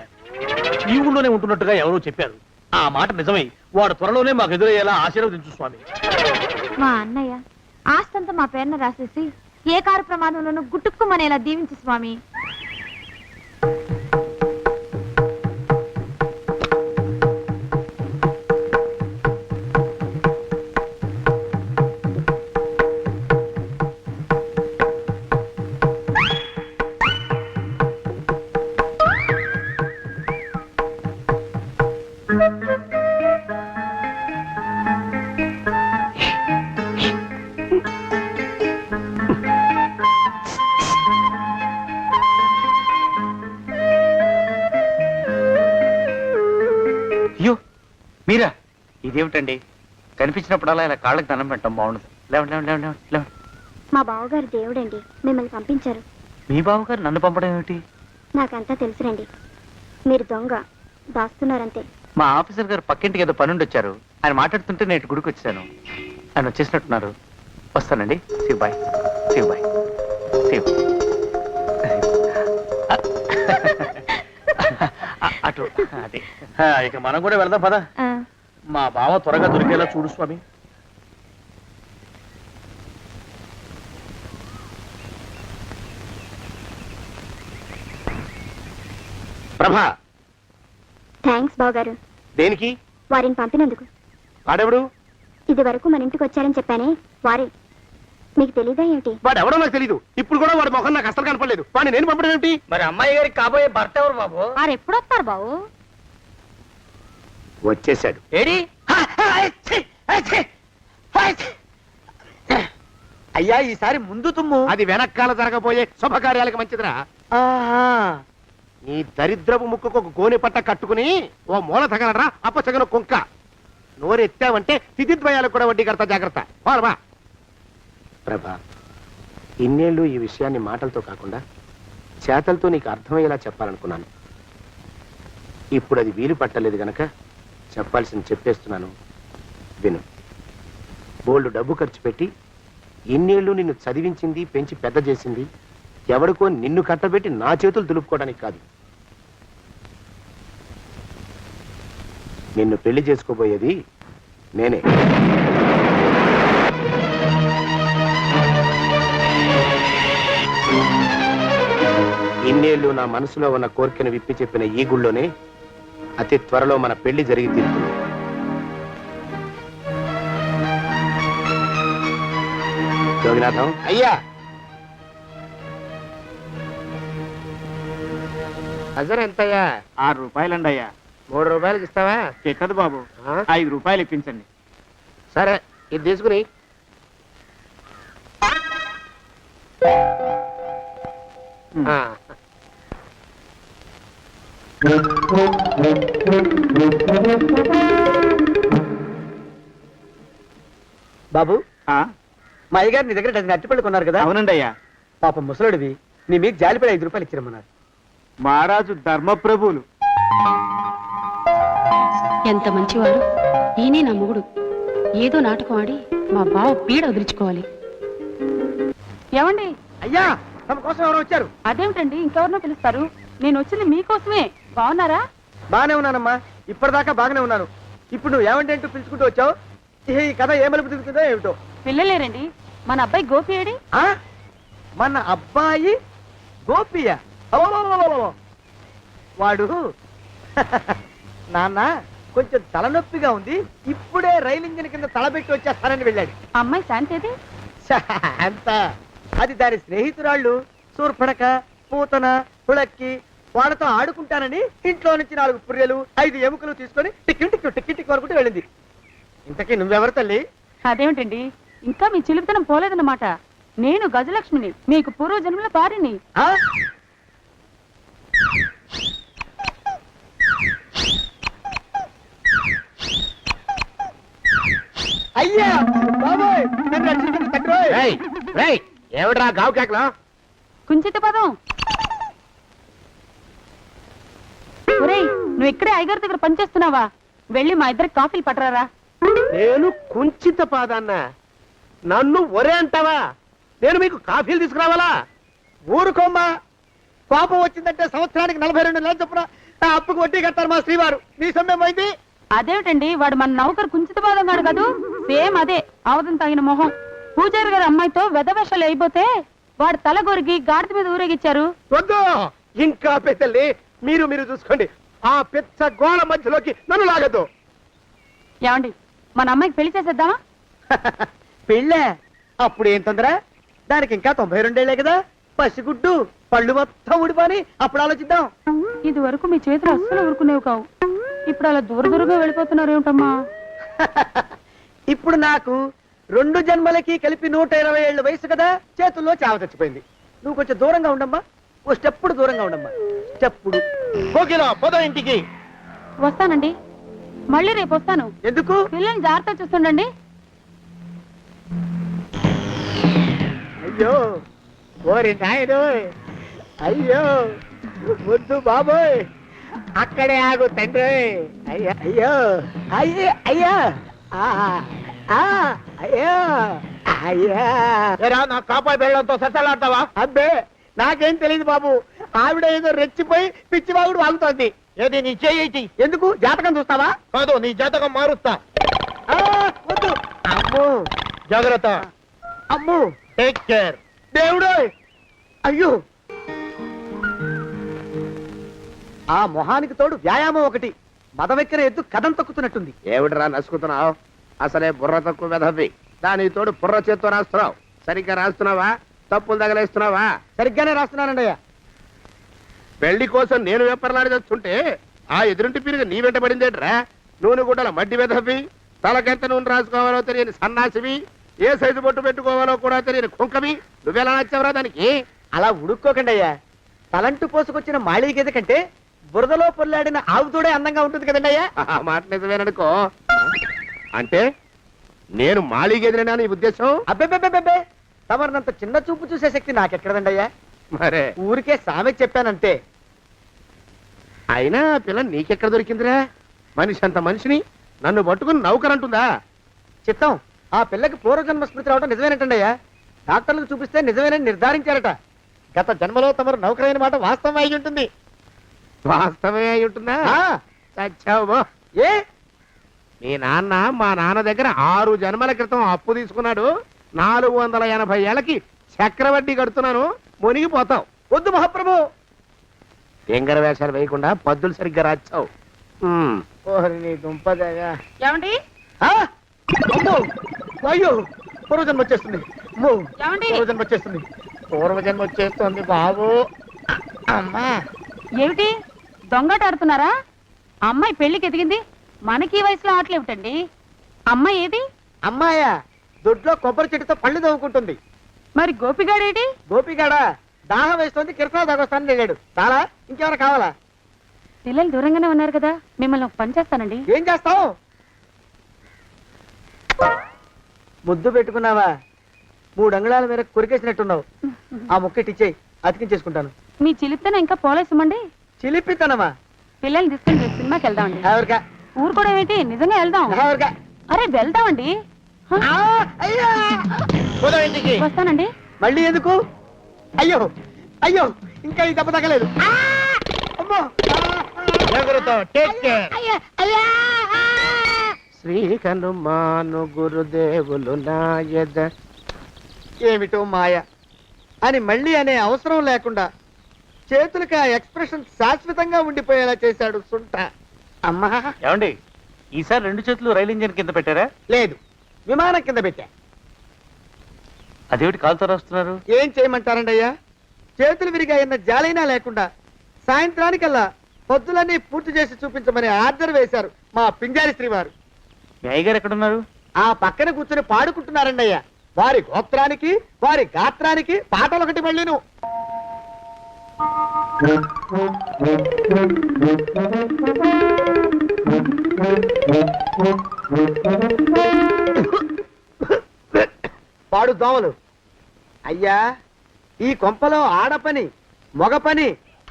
ఈ ఊళ్ళోనే ఉంటున్నట్టుగా ఎవరో చెప్పారు. ఆ మాట నిజమై వాడు త్వరలోనే మాకు ఎదురయ్యేలా ఆశీర్వదించు స్వామి. మా అన్నయ్య ఆస్తంతా మా పేరున రాసేసి ఏ కారు ప్రమాదంలోనూ గుట్టుక్కుమనేలా దీవించు స్వామి. మీరా? ఇదేమిటండి, కనిపించినప్పుడల్లా ఇలా కాళ్ళకి దండం పెట్టడం బాగుండదు. లేవండి లేవండి లేవండి లేవండి లేవండి. మా బావగారు దేవుడండి, మిమ్మల్ని పంపించారు. మీ బావగారు నన్ను పంపడం ఏమిటి? నాకంతా తెలుసురండి. మీరు దొంగ, దాస్తున్నారంతే. మా ఆఫీసర్ గారు పక్కింటికి ఏదో పనుండి వచ్చారు. ఆయన మాట్లాడుతుంటే నేను గుడికి వచ్చాను. ఆయన వచ్చేసినట్టున్నారు. వస్తానండి. Shiv bye, Shiv bye, Shiv. అటు అదే. ఇక మనం కూడా వెళ్దాం పద. మా బావ త్వరగా దొరికేలా చూడు స్వామి. ప్రభా, థ్యాంక్స్ బావగారు, దేనికి? వారిని పంపినందుకు. వాడెవడు? ఇది వరకు మన ఇంటికి వచ్చారని చెప్పానే వారే. మీకు తెలీదా ఏమిటి? వాడు ఎవడో నాకు తెలీదు. ఇప్పుడు కూడా వాడి మొహం నాకు అసలు కనపడలేదు. వాడిని నేను పంపడం ఏమిటి? మరి అమ్మాయి గారికి కాబోయే భర్త ఎవరు బాబు? వారు ఎప్పుడు వస్తారు బావు? వచ్చేసాడు. ఏడి? అయ్యా ఈసారి ముందు తుమ్ము. అది వెనకాల జరగబోయే శుభకార్యాలకు మంచిదిరా. నీ దరిద్రపు ముక్కుకు ఒక గోనె పట్ట కట్టుకుని ఓ మూల తగలరా అప్పచగన కుంక. నోరెత్తావంటే తిథిద్వయాలకు కూడా వడ్డీ కడతా, జాగ్రత్త. పోరమా ప్రభా, ఇన్నేళ్ళు ఈ విషయాన్ని మాటలతో కాకుండా చేతలతో నీకు అర్థమయ్యేలా చెప్పాలనుకున్నాను. ఇప్పుడు అది వీలు పట్టలేదు గనక చెప్పాల్సింది చెప్పేస్తున్నాను, విను. బోల్డు డబ్బు ఖర్చు పెట్టి ఇన్నేళ్ళు నిన్ను చదివించింది, పెంచి పెద్ద చేసింది ఎవడికో నిన్ను కట్టబెట్టి నా చేతులు దులుపుకోవడానికి కాదు. నిన్ను పెళ్లి చేసుకోబోయేది నేనే. ఇన్నేళ్ళు నా మనసులో ఉన్న కోరికను విప్పి చెప్పిన ఈ గుళ్ళోనే అతి త్వరలో మన పెళ్లి జరిగి తీరుతుంది. జోగినాథం అయ్యా, హజర్ ఎంతయ్యా? 6 రూపాయలండి అయ్యా. 3 రూపాయలకి ఇస్తావా? చెక్కదు బాబు, 5 రూపాయలు ఇప్పించండి. సరే, ఇది తీసుకుని. బాబు, ఆ? మా అయ్యగారు నీ దగ్గర డజన్ అరటిపళ్ళు కొన్నారు కదా? అవునండి అయ్యా. పాపం ముసలుడివి, నీ మీకు జాలిపడి 5 రూపాయలు ఇచ్చిరమ్మన్నారు. మహారాజు ధర్మప్రభువులు. ఎంత మంచివారు. ఈయనే నా మొగుడు. ఏదో నాటకం ఆడి మా బావ పీడ వదిలించుకోవాలి. ఏమండి? అయ్యా, తమ కోసం ఎవరో వచ్చారు. అదేమిటండి, ఇంకెవరినో పిలుస్తారు? నేను వచ్చింది మీకోసమే. బాగున్నారా? బాగానే ఉన్నానమ్మా, ఇప్పటిదాకా బాగానే ఉన్నాను. ఇప్పుడు నువ్వు ఏమంటే అంటూ పిలుచుకుంటూ వచ్చావు. ఈ కథ ఏ మలుపు తిరుగుతుందో ఏమిటో. పిల్లలేరండి. మన అబ్బాయి గోపి ఏడి? ఆ? మన అబ్బాయి గోపియ? అవ్వవ్వవ్వవ్వవ్వ. వాడు నాన్న కొంచెం తలనొప్పిగా ఉంది, ఇప్పుడే రైలు ఇంజిన్ కింద తలబెట్టి వచ్చేస్తానని వెళ్ళాడు. అమ్మాయి శాంతేది? అంత అది దాని స్నేహితురాళ్ళు సూర్పణక, పూతన, పుళక్కి వాళ్ళతో ఆడుకుంటానని ఇంట్లో నుంచి 4 పుర్రెలు 5 ఎముకలు తీసుకొని టిక్కి టిక్కి టిక్కి టిక్కి వరకుంటూ వెళ్ళింది. ఇంతకీ నువ్వెవరు తల్లి? అదేమిటండి, ఇంకా మీ చిలుపుతనం పోలేదన్నమాట. నేను గజలక్ష్మిని, మీకు పూర్వజన్మల పారిని. ఆ? అయ్యా బాబోయ్, నన్ను రక్షించండి తండ్రోయ్. ఏమిట్రా గావు కేకలో? కుంచిత పదం. ఒరేయ్, నువ్వు ఇక్కడే అయ్యగారి దగ్గర పనిచేస్తున్నావా? వెళ్ళి మా ఇద్దరికి కాఫీలు పట్టరారా. నేను కుంచిత పాదాన్న, నన్ను ఒరే అంటావా? నేను మీకు కాఫీలు తీసుకురావాలా? ఊరుకోమ్మా, కోపం వచ్చిందంటే సంవత్సరానికి 42 నెలలు చొప్పున నా అప్పుకు వడ్డీ కట్టారు మా శ్రీవారు. నీ సొమ్మేం పోయింది? అదేమిటండి, వాడు మన నౌకరు కుంచిత పాదం గాడు కదూ. సేమ్ అదే, అవధం తగిన మొహం. పూజారి గారి అమ్మాయితో వెధవేషాలు అయిపోతే వాడు తల గొరిగి గాడిద మీద ఊరేగిచ్చారు. వద్దు, ఇంకా పెద్దల్ని మీరు చూసుకోండి. ఆ పెద్ద గోళ మధ్యలోకి నన్ను లాగద్దు. ఏమండి, మన అమ్మాయికి పెళ్లి చేసేద్దామా? పెళ్ళే? అప్పుడు ఏం తొందర? దానికి ఇంకా 92 ఏళ్లే కదా. పసిగుడ్డు పళ్ళు మొత్తం ఊడిపోని అప్పుడు ఆలోచిద్దాం. ఇది వరకు మీ చేతులు అస్సలు ఊరుకునేవి కావు. ఇప్పుడు అలా దూరంగా వెళ్ళిపోతున్నారు ఏమిటమ్మా? ఇప్పుడు నాకు 2 జన్మలకి కలిపి 120 ఏళ్ళ వయసు కదా, చేతుల్లో చావ చచ్చిపోయింది. నువ్వు కొంచెం దూరంగా ఉండమ్మా, ఓ స్టెప్పుడు దూరంగా ఉండమ్మా. స్టెప్పుడు కోకిలో పొద ఇంటికి. వస్తానండి. మళ్ళీ రేపు వస్తాను. ఎందుకు? పిల్లల్ని జాగ్రత్త చూస్తుండండి. అయ్యో ఓరి నాయుడు, అయ్యో వద్దు బాబోయ్, అక్కడే ఆగు తండ్రి. అయ్యా అయ్యో అయ్యో అయ్యా అయ్యో అయ్యా, నా కాపాయి బెళ్ళంతో సత్తలాడతావా? అబ్బే నాకేం తెలియదు బాబు, ఆవిడ ఏదో రెచ్చిపోయి పిచ్చివాగుడు వాగుతోంది. ఏది నీ చేయి? ఎందుకు? జాతకం చూస్తావా? కాదు, నీ జాతకం మారుస్తా. వద్దు. అమ్మో జాగ్రత్త. అమ్మో టేక్ కేర్. దేవుడు, అయ్యో ఆ మొహానికి తోడు వ్యాయామం ఒకటి, మదవెక్కిన ఎద్దు కథం తొక్కుతున్నట్టుంది. ఏమిటిరా నసుకుతున్నావు? అసలే బుర్ర తక్కువ వెధవి, దానికి తోడు బుర్ర చేత్తో రాస్తున్నావు. సరిగ్గా రాస్తున్నావా? తప్పులు తగలేస్తున్నావా? సరిగ్గానే రాస్తున్నానండి అయ్యా. పెళ్లి కోసం నేను వెప్పర్లాడి చేస్తుంటే ఆ ఎదురింటి పిరుగు నీ వెంట పడిందేట్రా? నూనె గుడ్డల మడ్డి వెధవి, తలకెంత నూనె రాసుకోవాలో తెలియని సన్నాసివి, ఏ సైజు బొట్టు పెట్టుకోవాలో కూడా తెలియని కుంకవి, నువ్వెలా నచ్చావురా దానికి? అలా ఉడుక్కోకండి అయ్యా. తలంటు పోసుకొచ్చిన మాళీ గేదె కంటే బురదలో పొల్లాడిన ఆవు తోడే అందంగా ఉంటుంది కదండి అయ్యా. ఆ మాట నిజమేననుకో. అంటే నేను మాళీగెదిరినా నీ ఉద్దేశం? అబ్బెబ్బెబ్బెబ్బే, తమరినంత చిన్న చూపు చూసే శక్తి నాకెక్కడదండి అయ్యా. మరే ఊరికే సామె చెప్పానంతే. అయినా ఆ పిల్ల నీకెక్కడ దొరికిందిరా? మనిషి అంత మనిషిని నన్ను పట్టుకుని నౌకరంటుందా? చిత్తం, ఆ పిల్లకి పూర్వజన్మ స్మృతి రావడం నిజమేనటండి అయ్యా. డాక్టర్లకు చూపిస్తే నిజమేనని నిర్ధారించారట. గత జన్మలో తమరు నౌకరైన మాట వాస్తవం అయి ఉంటుంది. వాస్తవమే అయి ఉంటుందా? చచ్చావు. ఏ మీ నాన్న మా నాన్న దగ్గర 6 జన్మల క్రితం అప్పు తీసుకున్నాడు. 480 ఏళ్ళకి చక్రవడ్డీ కడుతున్నాను, మునిగిపోతావు. వద్దు మహాప్రభు. ఎంగర వేషాలు వేయకుండా పద్దులు సరిగ్గా రాచావు. ఓహరి నీ దుంపదగా. ఏమండి? అమ్మో, అయ్యో, పూర్వజన్మ వచ్చేస్తుంది. అమ్మో, ఏమండి? పూర్వజన్మ వచ్చేస్తుంది. పూర్వజన్మ వచ్చేస్తుంది బాబు. అమ్మా, ఏమిటి దొంగట ఆడుతున్నారా? అమ్మాయి పెళ్లికి ఎదిగింది, మనకి ఈ వయసులో ఆటలేమిటండి? అమ్మాయి ఏది? అమ్మాయా దొడ్లో కొబ్బరి చెట్టుతో పళ్ళు తవ్వుకుంటుంది. మరి గోపిగాడేటి? గోపిగాడ దాహం వేస్తుంది, కిరసా దాగొస్తానని వెళ్ళాడు. చాలా, ఇంకేమైనా కావాలా? పిల్లలు దూరంగానే ఉన్నారు కదా, మిమ్మల్ని ఒక పని చేస్తానండి. ఏం చేస్తావు? ముద్దు పెట్టుకున్నావా? 3 అంగుళాల మేర కొరికేసినట్టున్నావు. ఆ ముక్కటిచ్చేయి, అతికించేసుకుంటాను. మీ చిలిపితనం ఇంకా పోలేసమండి. చిలిపితనమా? పిల్లల్ని తీసుకుని రేపు సినిమాకి వెళ్దామండి. ఎవరికా? ఊరు కూడా ఏంటి, నిజంగా వెళ్దాం. ఎవరికా? అరే వెళ్దామండి. హ? అయ్యా, పోదాం ఇంటికి. వస్తానండి. మళ్ళీ ఎందుకు? అయ్యో అయ్యో, ఇంకా ఈ దెబ్బ తగ్గలేదు. అమ్మో, జాగ్రత్త. Take care. శ్రీ హనుమాను గురుదేవులు నాయద. ఏమిటో మాయ అని మళ్ళీ అనే అవసరం లేకుండా చేతులకి ఆ ఎక్స్ప్రెషన్ శాశ్వతంగా ఉండిపోయేలా చేశాడు సుంట. అమ్మా, ఏమండి, ఈసారి 2 చేతులు రైలు ఇంజిన్ కింద పెట్టారా? లేదు, విమానం కింద పెట్టా. అదేమిటి కాలుతో రాస్తున్నారు? ఏం చేయమంటారండి అయ్యా? చేతులు విరిగాయన్న జాలైనా లేకుండా సాయంత్రానికల్లా పొద్దులన్నీ పూర్తి చేసి చూపించమని ఆర్డర్ వేశారు మా పింజారి శ్రీ వారు. మీ అయ్యగారు ఎక్కడున్నారు? ఆ పక్కన కూర్చొని పాడుకుంటున్నారండి అయ్యా. వారి గోత్రానికి వారి గాత్రానికి పాటలు ఒకటి మళ్ళీను. పాడు దోమలు. అయ్యా, ఈ కొంపలో ఆడపని మొగ పని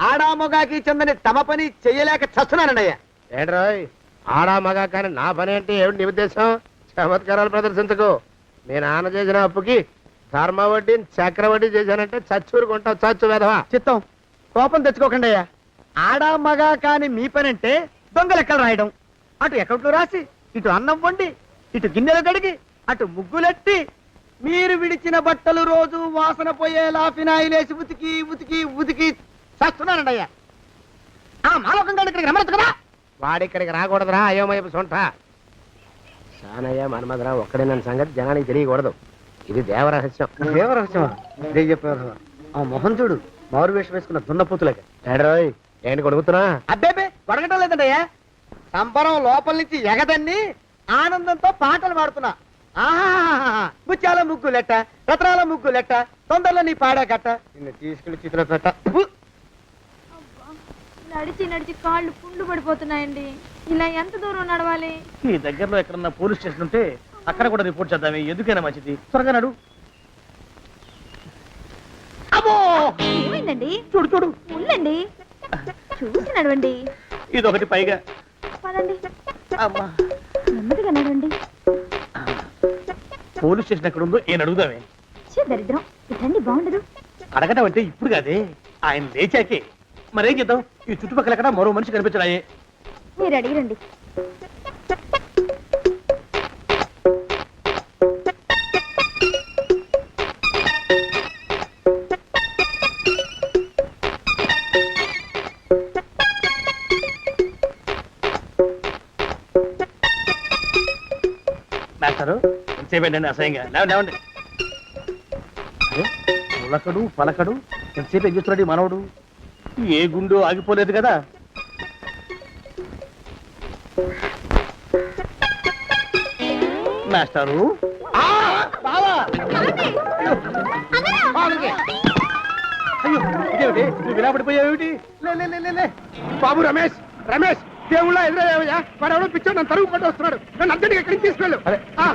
ఆడా మొగాకి చెందని తమ పని చెయ్యలేక చస్తున్నానండయ్యా. ఏంట్రాయ్, ఆడా మగా కానీ నా పని అంటే ఏమిటి నీ ఉద్దేశం? చమత్కారాలు ప్రదర్శించకు. మీ నాన్న చేసిన అప్పుకి ధర్మ వడ్డీ చక్రవడ్డీ చేశానంటే చచ్చూరు కొంటావు. చచ్చు వెధవా. చిత్తం, కోపం తెచ్చుకోకండి అయ్యా. ఆడా మగా కాని మీ పని అంటే దొంగ లెక్కలు రాయడం. అటు అకౌంట్లో రాసి, ఇటు అన్నం వండి, ఇటు గిన్నెలు కడిగి, అటు ముగ్గులెట్టి, మీరు విడిచిన బట్టలు రోజు వాసన పోయేలా ఫినాయిలేసి ఉతికి ఉతికి ఉతికి చస్తున్నానండి అయ్యా. ఆ మాలోకం గడి ఇక్కడికి రమ్మనొచ్చు కదా. వాడిక్కడికి రాకూడదురా అయోమయపు సొంట. సానయ్య మన్మధరా ఒక్కడే నన్ను సంగతి జనానికి తెలియకూడదు. ఇది దేవరహస్యం. దేవరహస్యమా? చెప్పారు. ఆ మొహం చూడు, మారు వేషం వేసుకున్న దున్నపోతులగా. ఏడ్రోయ్, ఏంటి కొడుకుతున్నా? అబ్బేబే, కొడగటం లేదండయ్యా. సంబరం లోపల నుంచి ఎగదన్ని ఆనందంతో పాటలు పాడుతున్నా. ఆహా, ముత్యాల ముగ్గు లెట్ట, రత్నాల ముగ్గు లెట్ట, తొందరలో నీ పాడా కట్ట, నిన్ను తీసుకెళ్లి చిత్ర పెట్ట. నడిచి నడిచి కాళ్ళు పుండ్లు పడిపోతున్నాయండి. ఇలా ఎంత దూరం నడవాలి? ఈ దగ్గరలో ఎక్కడన్నా పోలీస్ స్టేషన్ ఉంటే అక్కడ కూడా రిపోర్ట్ చేద్దామే, ఎందుకైనా మంచిది. త్వరగా నడు. అమ్మో! ఏమైందండి? చూడు చూడు, ఉండండి, చూసి నడవండి. ఇదొకటి పైగా. పదండి, అమ్మా, నెమ్మదిగా నడవండి. పోలీస్ స్టేషన్ ఎక్కడ ఉందో ఏం అడుగుదామే. దరిద్రం, ఇటండి బాగుండదు. అడగటం అంటే ఇప్పుడు కాదే, ఆయన లేచాకే. మరేం చేద్దాం, ఈ చుట్టుపక్కల ఎక్కడ మరో మనిషి కనిపించడాయే. మీరు అడిగిరండి. మాస్టరు ఎంతసేపేంటండి అసహ్యంగా? లేవండి లేవండి. అరే, పులకడు పలకడు, ఎంతసేపు ఏం చేస్తున్నాడు ఈ మనవడు? ఏ గుండు ఆగిపోలేదు కదా. మాస్టారు, అయ్యో ఇదేమిటి, నువ్వు ఇలా పడిపోయావేమిటి? లే లే లే, లే లే. బాబు రమేష్, రమేష్ దేవుళ్ళ ఎదురయ్యా, వాడు ఎవడో పిచ్చోడు నన్ను తరుగు కొట్టి వస్తున్నాడు. నన్ను అర్జెంట్గా ఎక్కడికి తీసుకెళ్ళు.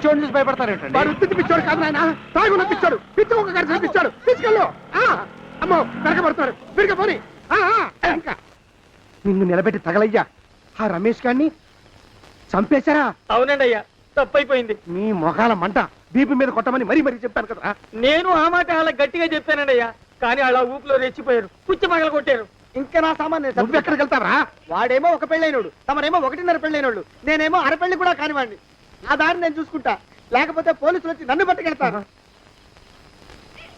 చూసి భయపడతారేంటండి? వాడు ఉత్తి పిచ్చోడు కాదు నాయన, తాగున్న పిచ్చోడు, పిచ్చి ఒక కరిచిన పిచ్చోడు. తీసుకెళ్ళు. అమ్మో వెనకబడుతున్నాడు, విరిగపోని. ఇంకా నిన్ను నిలబెట్టి తగలయ్యా. ఆ రమేష్ గారిని చంపేశారా? అవునండి అయ్యా, తప్పైపోయింది. నీ మొఖాల మంట, బీపీ మీద కొట్టమని మరీ మరీ చెప్పాను కదా. నేను ఆ మాట అలా గట్టిగా చెప్పానండి అయ్యా, కానీ అలా ఊపిలో రెచ్చిపోయారు, పుచ్చి పగల కొట్టారు. ఇంకా నా సామాన్ నువ్వెక్కడికి వెళ్తావరా? వాడేమో ఒక పెళ్ళైనోడు, తమరేమో 1.5 పెళ్ళైనోళ్ళు, నేనేమో అరపెళ్ళి కూడా కానివ్వండి. ఆ దారి నేను చూసుకుంటా, లేకపోతే పోలీసులు వచ్చి నన్ను పట్టుకెళ్తారు.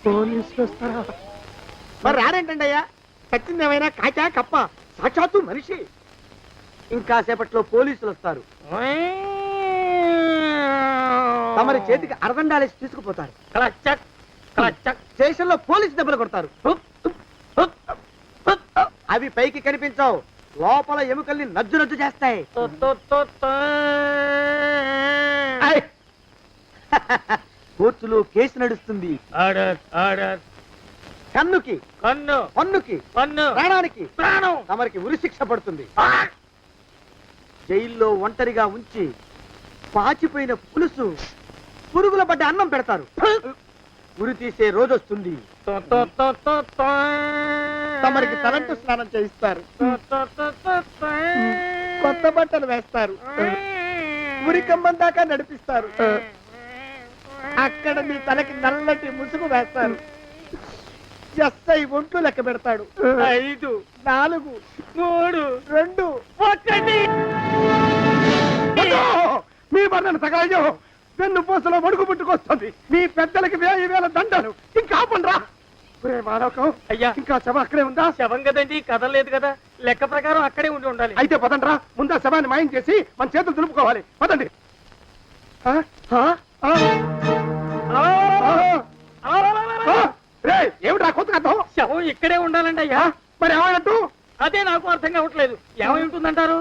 పోలీసులు వస్తారా? మరి రారేంటండి అయ్యా, చచ్చింది ఏమైనా కాచా కప్ప, సాక్షాత్తు మనిషి. ఇంకా సేపట్లో పోలీసులు వస్తారు, తమరి చేతికి అరదండాలేసి తీసుకుపోతారు. క్లచక్ క్లచక్. స్టేషన్ లో పోలీసు దెబ్బలు కొడతారు. అవి పైకి కనిపించవు, లోపల ఎముకల్ని నజ్జు నజ్జు చేస్తాయి. కోర్టులో కేసు నడుస్తుంది. Order order. కన్నుకి కన్ను, పన్నుకి పన్ను, ప్రాణానికి ప్రాణం. తమరికి ఉరిశిక్ష పడుతుంది. జైల్లో ఒంటరిగా ఉంచి పాచిపోయిన పులుసు, పురుగుల పడ్డ అన్నం పెడతారు. ఉరి తీసే రోజు వస్తుంది. తమరికి తలంటు స్నానం చేయిస్తారు, కొత్త బట్టలు వేస్తారు, ఉరికంబం దాకా నడిపిస్తారు. అక్కడ మీ తలకి నల్లటి ముసుగు వేస్తారు. ఎస్ఐ ఒంట్లు లెక్క పెడతాడు. 5 4 3 2 1. మీ వర్ణన తగలయ్యో, పెన్ను పూసలో వడుగు పుట్టుకొస్తుంది. మీ పెద్దలకి 1000 దండలు. ఇంకా ఆపండ్రా. మానవకం అయ్యా, ఇంకా శవం అక్కడే ఉందా? శవం కదండి, కదలేదు కదా, లెక్క ప్రకారం అక్కడే ఉండి ఉండాలి. అయితే పదండ్రా, ముందా శవాన్ని మాయం చేసి మన చేతులు దులుపుకోవాలి. పదండి. ఏమిటా కొత్త కథ? శవం ఇక్కడే ఉండాలండి అయ్యా. మరి ఏమైనట్టు? అదే నాకు అర్థం కావట్లేదు. ఏమై ఉంటుందంటారు?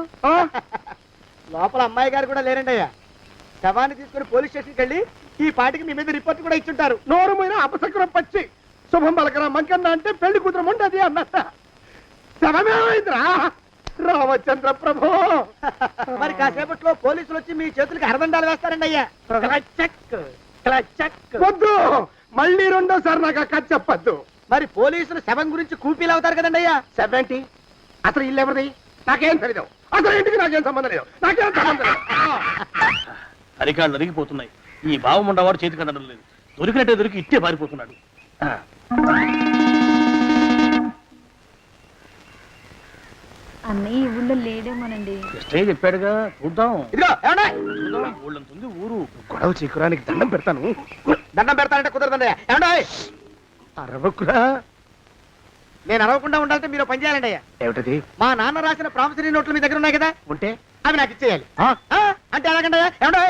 లోపల అమ్మాయి గారు కూడా లేరండి అయ్యా. శవాన్ని తీసుకుని పోలీస్ స్టేషన్కి వెళ్ళి ఈ పాటికి మీ మీద రిపోర్ట్ కూడా ఇచ్చుంటారు. నోరు మీద అపశకునం పచ్చి శుభం పలకరా మంకన్న అంటే పెళ్లి కూతురం ఉండదు అన్నట్ట. శవమేమైందిరా రామచంద్ర ప్రభు? మరి కాసేపట్లో పోలీసులు వచ్చి మీ చేతులకి అరదండాలు వేస్తారండి అయ్యా. క్లచక్ క్లచక్. వద్దు, మళ్ళీ రెండోసారి నాకు ఆ కథ చెప్పద్దు. మరి పోలీసులు శవం గురించి కూపీలు అవుతారు కదండి అయ్యా. సెవెంటీ అసలు ఇల్లు ఎవరిది? నాకేం తెలియదు. అసలు ఇంటికి నాకేం సంబంధం లేదు. నాకేం సంబంధం లేదు. అరికాళ్ళు అరిగిపోతున్నాయి. ఈ బావముండవాడు చేతికి అందడం లేదు. దొరికినట్టే దొరికి ఇట్టే పారిపోతున్నాడు. అన్నయ్య ఈ ఊళ్ళో లేడేమోనండి. కృష్ణయ్య చెప్పాడుగా, చూద్దాం. ఇదిగో ఏమండి, చూద్దాం, ఊళ్ళంతుంది ఊరు. గొడవ చీకురానికి దండం పెడతాను. దండం పెడతానంటే కుదరదండి అయ్యా. ఏమండి, అరవకురా. నేను అరవకుండా ఉండాలంటే మీరు పని చేయాలండి అయ్యా. ఏమిటది? మా నాన్న రాసిన ప్రామిసరీ నోట్లు మీ దగ్గర ఉన్నాయి కదా, ఉంటే అవి నాకు ఇచ్చేయాలి. అంటే ఎలాగండి అయ్యా? ఏమండి,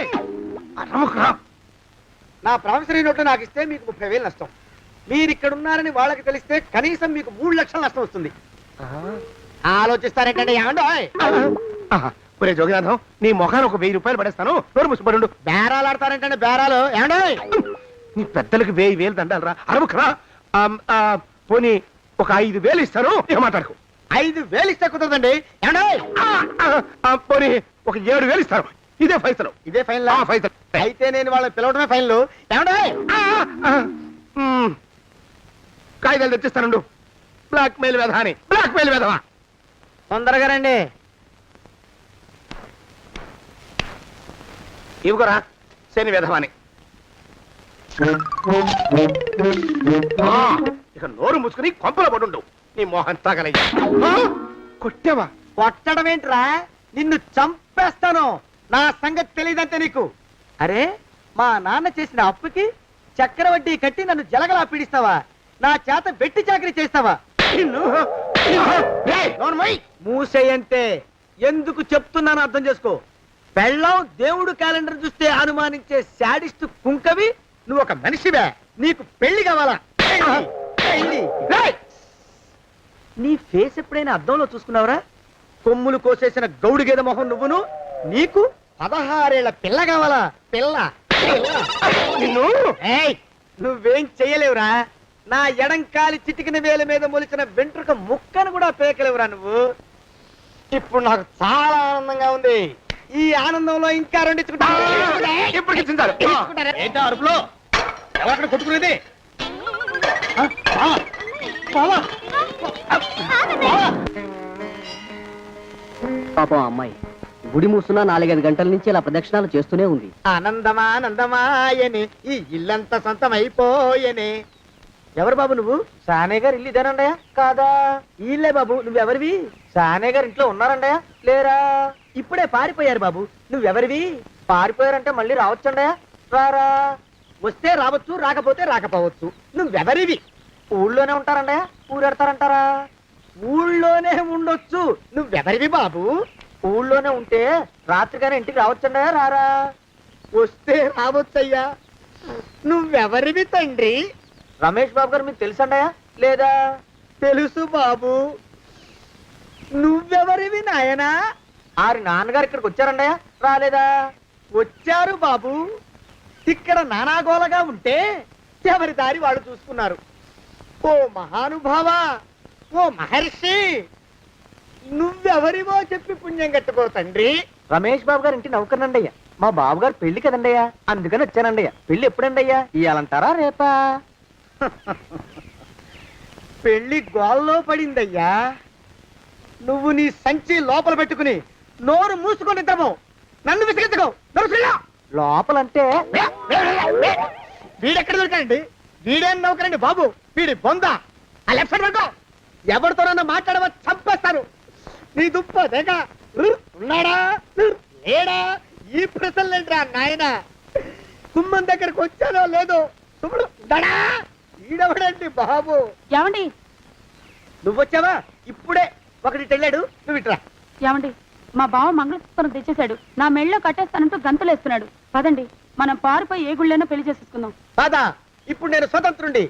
అరవకురా. నా ప్రామిసరీ నోట్లు నాకు ఇస్తే మీకు 30,000 నష్టం. మీరు ఇక్కడ ఉన్నారని వాళ్ళకి తెలిస్తే కనీసం మీకు 3 లక్షల నష్టం వస్తుంది. ఆలోచిస్తారేంటండి? ఏమండి, ఒరే జోగినాథం, నీ మొఖాన్ని ఒక 1000 రూపాయలు పడేస్తాను. నోరు ముసుపడు. బేరాలు ఆడతారేంటండి? బేరాలు ఏమండి? నీ పెద్దలకు 1000 దండాలరా. అరవకురా. పోనీ ఒక 5,000 ఇస్తాను. ఏమాటాడుకో. 5,000 ఇస్తే కుదరదండి. ఏమండి, పోనీ ఒక 7,000 ఇస్తారు. ఇదే ఫైసలు. ఇదే ఫైన్ ఫైసలు. అయితే నేను వాళ్ళని పిలవడమే ఫైన్లు. ఏమండే కాగితాలు తెచ్చిస్తానుండు. బ్లాక్ మెయిల్ వెధవాని, బ్లాక్ మెయిల్ వెధవా. తొందరగా రండి. ఇవ్వరా శని వెధవాని. ఇక నోరు ముసుకుని కొంపలో పడుండు. నీ మోహన్ తాగలయ్యా. కొట్టావా? కొట్టడం ఏంట్రా, నిన్ను చంపేస్తాను. నా సంగతి తెలియదంటే నీకు. అరే, మా నాన్న చేసిన అప్పుకి చక్రవడ్డీ కట్టి నన్ను జలగలా పీడిస్తావా? నా చేత వెట్టి చాకరీ చేస్తావా? మూసేయంటే ఎందుకు చెప్తున్నాను అర్థం చేసుకో. పెళ్ళం దేవుడు క్యాలెండర్ చూస్తే అనుమానించే శాడిస్ట్ కుంకవి నువ్వు ఒక మనిషివే. నీకు పెళ్లి కావాలా? పెళ్లి. నీ ఫేస్ ఎప్పుడైనా అద్దంలో చూసుకున్నావురా? కొమ్ములు కోసేసిన గౌడు గేదె మొహం నువ్వును. నీకు 16 ఏళ్ల పిల్ల కావాలా? పిల్ల. నిన్ను నువ్వేం చెయ్యలేవురా. నా ఎడంకాలి చిటికిన వేల మీద మొలిచిన వెంట్రుక ముక్కను కూడా పేకలేవురా నువ్వు. ఇప్పుడు నాకు చాలా ఆనందంగా ఉంది. ఈ ఆనందంలో ఇంకా రెండించుకుంటా. ఏంటా అరుపులో? ఎవరక్కడ కొట్టుకునేది? పాపం అమ్మాయి గుడి మూసున్న 4-5 గంటల నుంచి ఇలా ప్రదక్షిణాలు చేస్తూనే ఉంది. ఆనందమానందమాయని ఈ ఇల్లంతా సొంతం అయిపోయని. ఎవరు బాబు నువ్వు? సానే గారు ఇల్లు ఇదేనండయా? కాదా? ఇల్లే బాబు. నువ్వెవరివి? సానే గారు ఇంట్లో ఉన్నారండయా? లేరా? ఇప్పుడే పారిపోయారు బాబు. నువ్వెవరివి? పారిపోయారంటే మళ్ళీ రావచ్చండయా? రారా. వస్తే రావచ్చు, రాకపోతే రాకపోవచ్చు. నువ్వెవరివి? ఊళ్ళోనే ఉంటారండయా? ఊరెడతారంటారా? ఊళ్ళోనే ఉండొచ్చు. నువ్వెవరివి బాబు? ఊళ్ళోనే ఉంటే రాత్రిగానే ఇంటికి రావచ్చండయా? రారా. వస్తే రావచ్చయ్యా. నువ్వెవరివి తండ్రి? రమేష్ బాబు గారు మీకు తెలుసండయా? లేదా? తెలుసు బాబు. నువ్వెవరివి నాయనా? ఆరి నాన్నగారు ఇక్కడికి వచ్చారండయా? రాలేదా? వచ్చారు బాబు. ఇక్కడ నానాగోలగా ఉంటే ఎవరి దారి వాళ్ళు చూసుకున్నారు. ఓ మహానుభావా, ఓ మహర్షి, నువ్వెవరివో చెప్పి పుణ్యం కట్టుకో తండ్రి. రమేష్ బాబు గారు ఇంటి నౌకర్నండయ్యా. మా బాబు గారు పెళ్లి కదండయ్యా, అందుకని వచ్చానండయ్యా. పెళ్లి ఎప్పుడండయ్యా? ఇయ్యాలంటారా రేపా? పెళ్లి గోల్లో పడిందయ్యా. నువ్వు నీ సంచి లోపల పెట్టుకుని నోరు మూసుకొని నిద్రపో. నన్ను విసిగించుకో. లోపలంటే వీడెక్కడ దొరికాడండి? వీడేం నౌకరండి బాబు, వీడి బొంద. ఆ లెఫ్ట్ సైడ్ పడుకో. ఎవరితోనన్నా మాట్లాడవా చంపేస్తాను. నీ దుప్ప దేక ఉన్నాడా లేడా? ఈ ప్రశ్నలేంట్రా నాయన. కుమ్మం దగ్గరకు వచ్చానో లేదో సుమ్ముడు దడా. ఈడవడండి బాబు. ఏమండి నువ్వొచ్చావా? ఇప్పుడే ఒకటి వెళ్ళాడు. నువ్వు ఇట్రా. ఏమండి, మా బావ మంగళసూత్రం తెచ్చేశాడు. నా మెళ్ళో కట్టేస్తానంటూ గంతులేస్తున్నాడు. పదండి, మనం పారిపోయి ఏ గుళ్ళైనా పెళ్లి చేసేసుకుందాం. కాదా? ఇప్పుడు నేను స్వతంత్రుండి.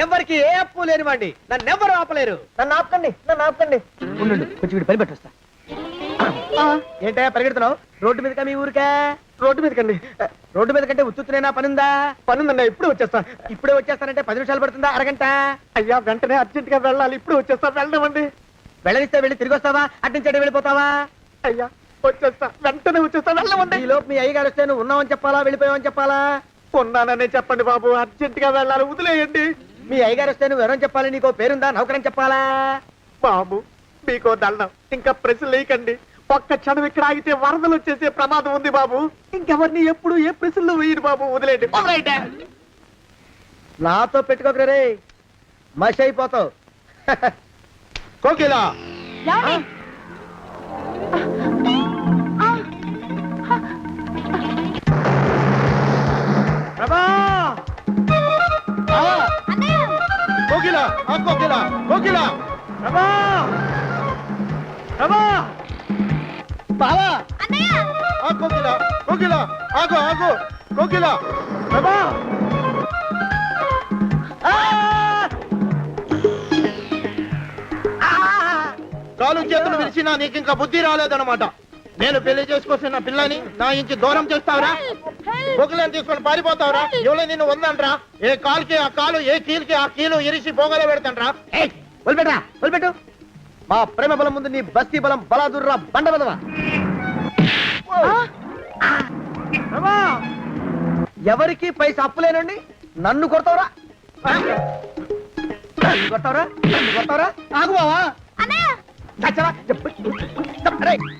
ఎవరికి ఏ అప్పు లేనివ్వండి. నన్నెవ్వరు ఆపలేరు. నన్ను ఆపకండి, నన్ను ఆపకండి. ఉండు, కొంచెం వీడు పని పెట్టొస్తా. ఏంటా పరిగెడుతున్నావు? రోడ్డు మీదకా మీ ఊరికా? రోడ్డు మీదకండి. రోడ్డు మీద కంటే ఉత్తునేనా? పనుందా? పనుందన్నా. ఇప్పుడు వచ్చేస్తా. ఇప్పుడే వచ్చేస్తానంటే 10 నిమిషాలు పడుతుందా? అరగంట? అయ్యా వెంటనే అర్జెంట్ గా వెళ్ళాలి. ఇప్పుడు వచ్చేస్తా. వెళ్ళనివ్వండి. వెళ్ళనిస్తే వెళ్ళి తిరిగి వస్తావా? అట్నుంచి వెళ్ళిపోతావా? అయ్యా వచ్చేస్తా, వెంటనే వచ్చేస్తా. వెళ్ళమండి. ఈ లోపు మీ అయ్యగారు వస్తే నువ్వు ఉన్నావని చెప్పాలా, వెళ్ళిపోయావని చెప్పాలా? ఉన్నాననే చెప్పండి బాబు. అర్జెంట్ గా వెళ్ళాలి, వదిలేయండి. మీ అయ్యగారు వస్తే నువ్వు ఎవరని చెప్పాలి? నీకో పేరుందా? నౌకరని చెప్పాలా? బాబు మీకో దండం. ఇంకా ప్రశ్నలు వేయకండి. ఒక్క క్షణం ఇక్కడ ఆగితే వరదలు వచ్చేసే ప్రమాదం ఉంది బాబు. ఇంకెవరిని ఎప్పుడు ఏ ప్రశ్నలు వేయరు బాబు. వదిలేయండి. నాతో పెట్టుకోకరే, మషి అయిపోతావు. కోకిలా ఏమండి? ప్రభా! కోకిలా కోకిలా కోకిలా ప్రభా! ప్రభా! బావా! కోకిలా కోకిలా ఆగు ఆగు కోకిలా. ప్రభా! కాలు చేతులు విరిచినా నీకు ఇంకా బుద్ధి రాలేదన్నమాట. నేను పెళ్లి చేసుకొస్తున్న పిల్లని నా ఇంటి దూరం చేస్తావురా? బొగ్గులను తీసుకొని పారిపోతావురా? ఎవరో నిన్ను ఉందంట్రా? ఏ కాలుకి ఆ కాలు, ఏ కీలుకి ఆ కీలు ఇరిసి బొగలో పెడతాంట్రా? వదిలిపెట్టరా, వదిలిపెట్టు. మా ప్రేమ బలం ముందు నీ బస్తీ బలం బలాదుర్రా బండ బలవా. అమ్మా! ఎవరికి పైసా అప్పులేనండి నన్ను కొడతావరా నన్ను కొడతావరా నన్ను కొడతావరా ఆగు బావా చచ్చరా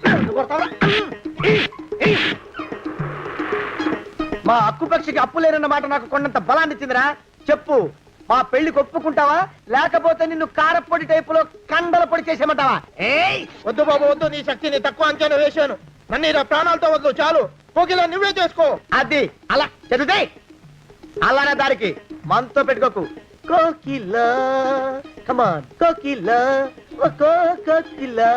నన్ను కొడతావరా మా అక్కుపక్షికి అప్పు లేనన్న మాట నాకు కొండంత బలాన్ని ఇచ్చిందిరా చెప్పు మా పెళ్లికి ఒప్పుకుంటావా లేకపోతే నిన్ను కారపొడి టైపులో కండల పొడి చేసేమంటావా ఏయ్ వద్దు బాబు వద్దు, నీ శక్తిని తక్కువ అంచనా వేశాను. నన్ను ఇలా ప్రాణాలతో వద్దు, చాలు. కోకిలా నువ్వే చేసుకో. అది అలా చదివితే అలానే దారికి మనతో పెట్టుకోకు కోకిలా కమాన్ కోకిలా ఓ కోకిలా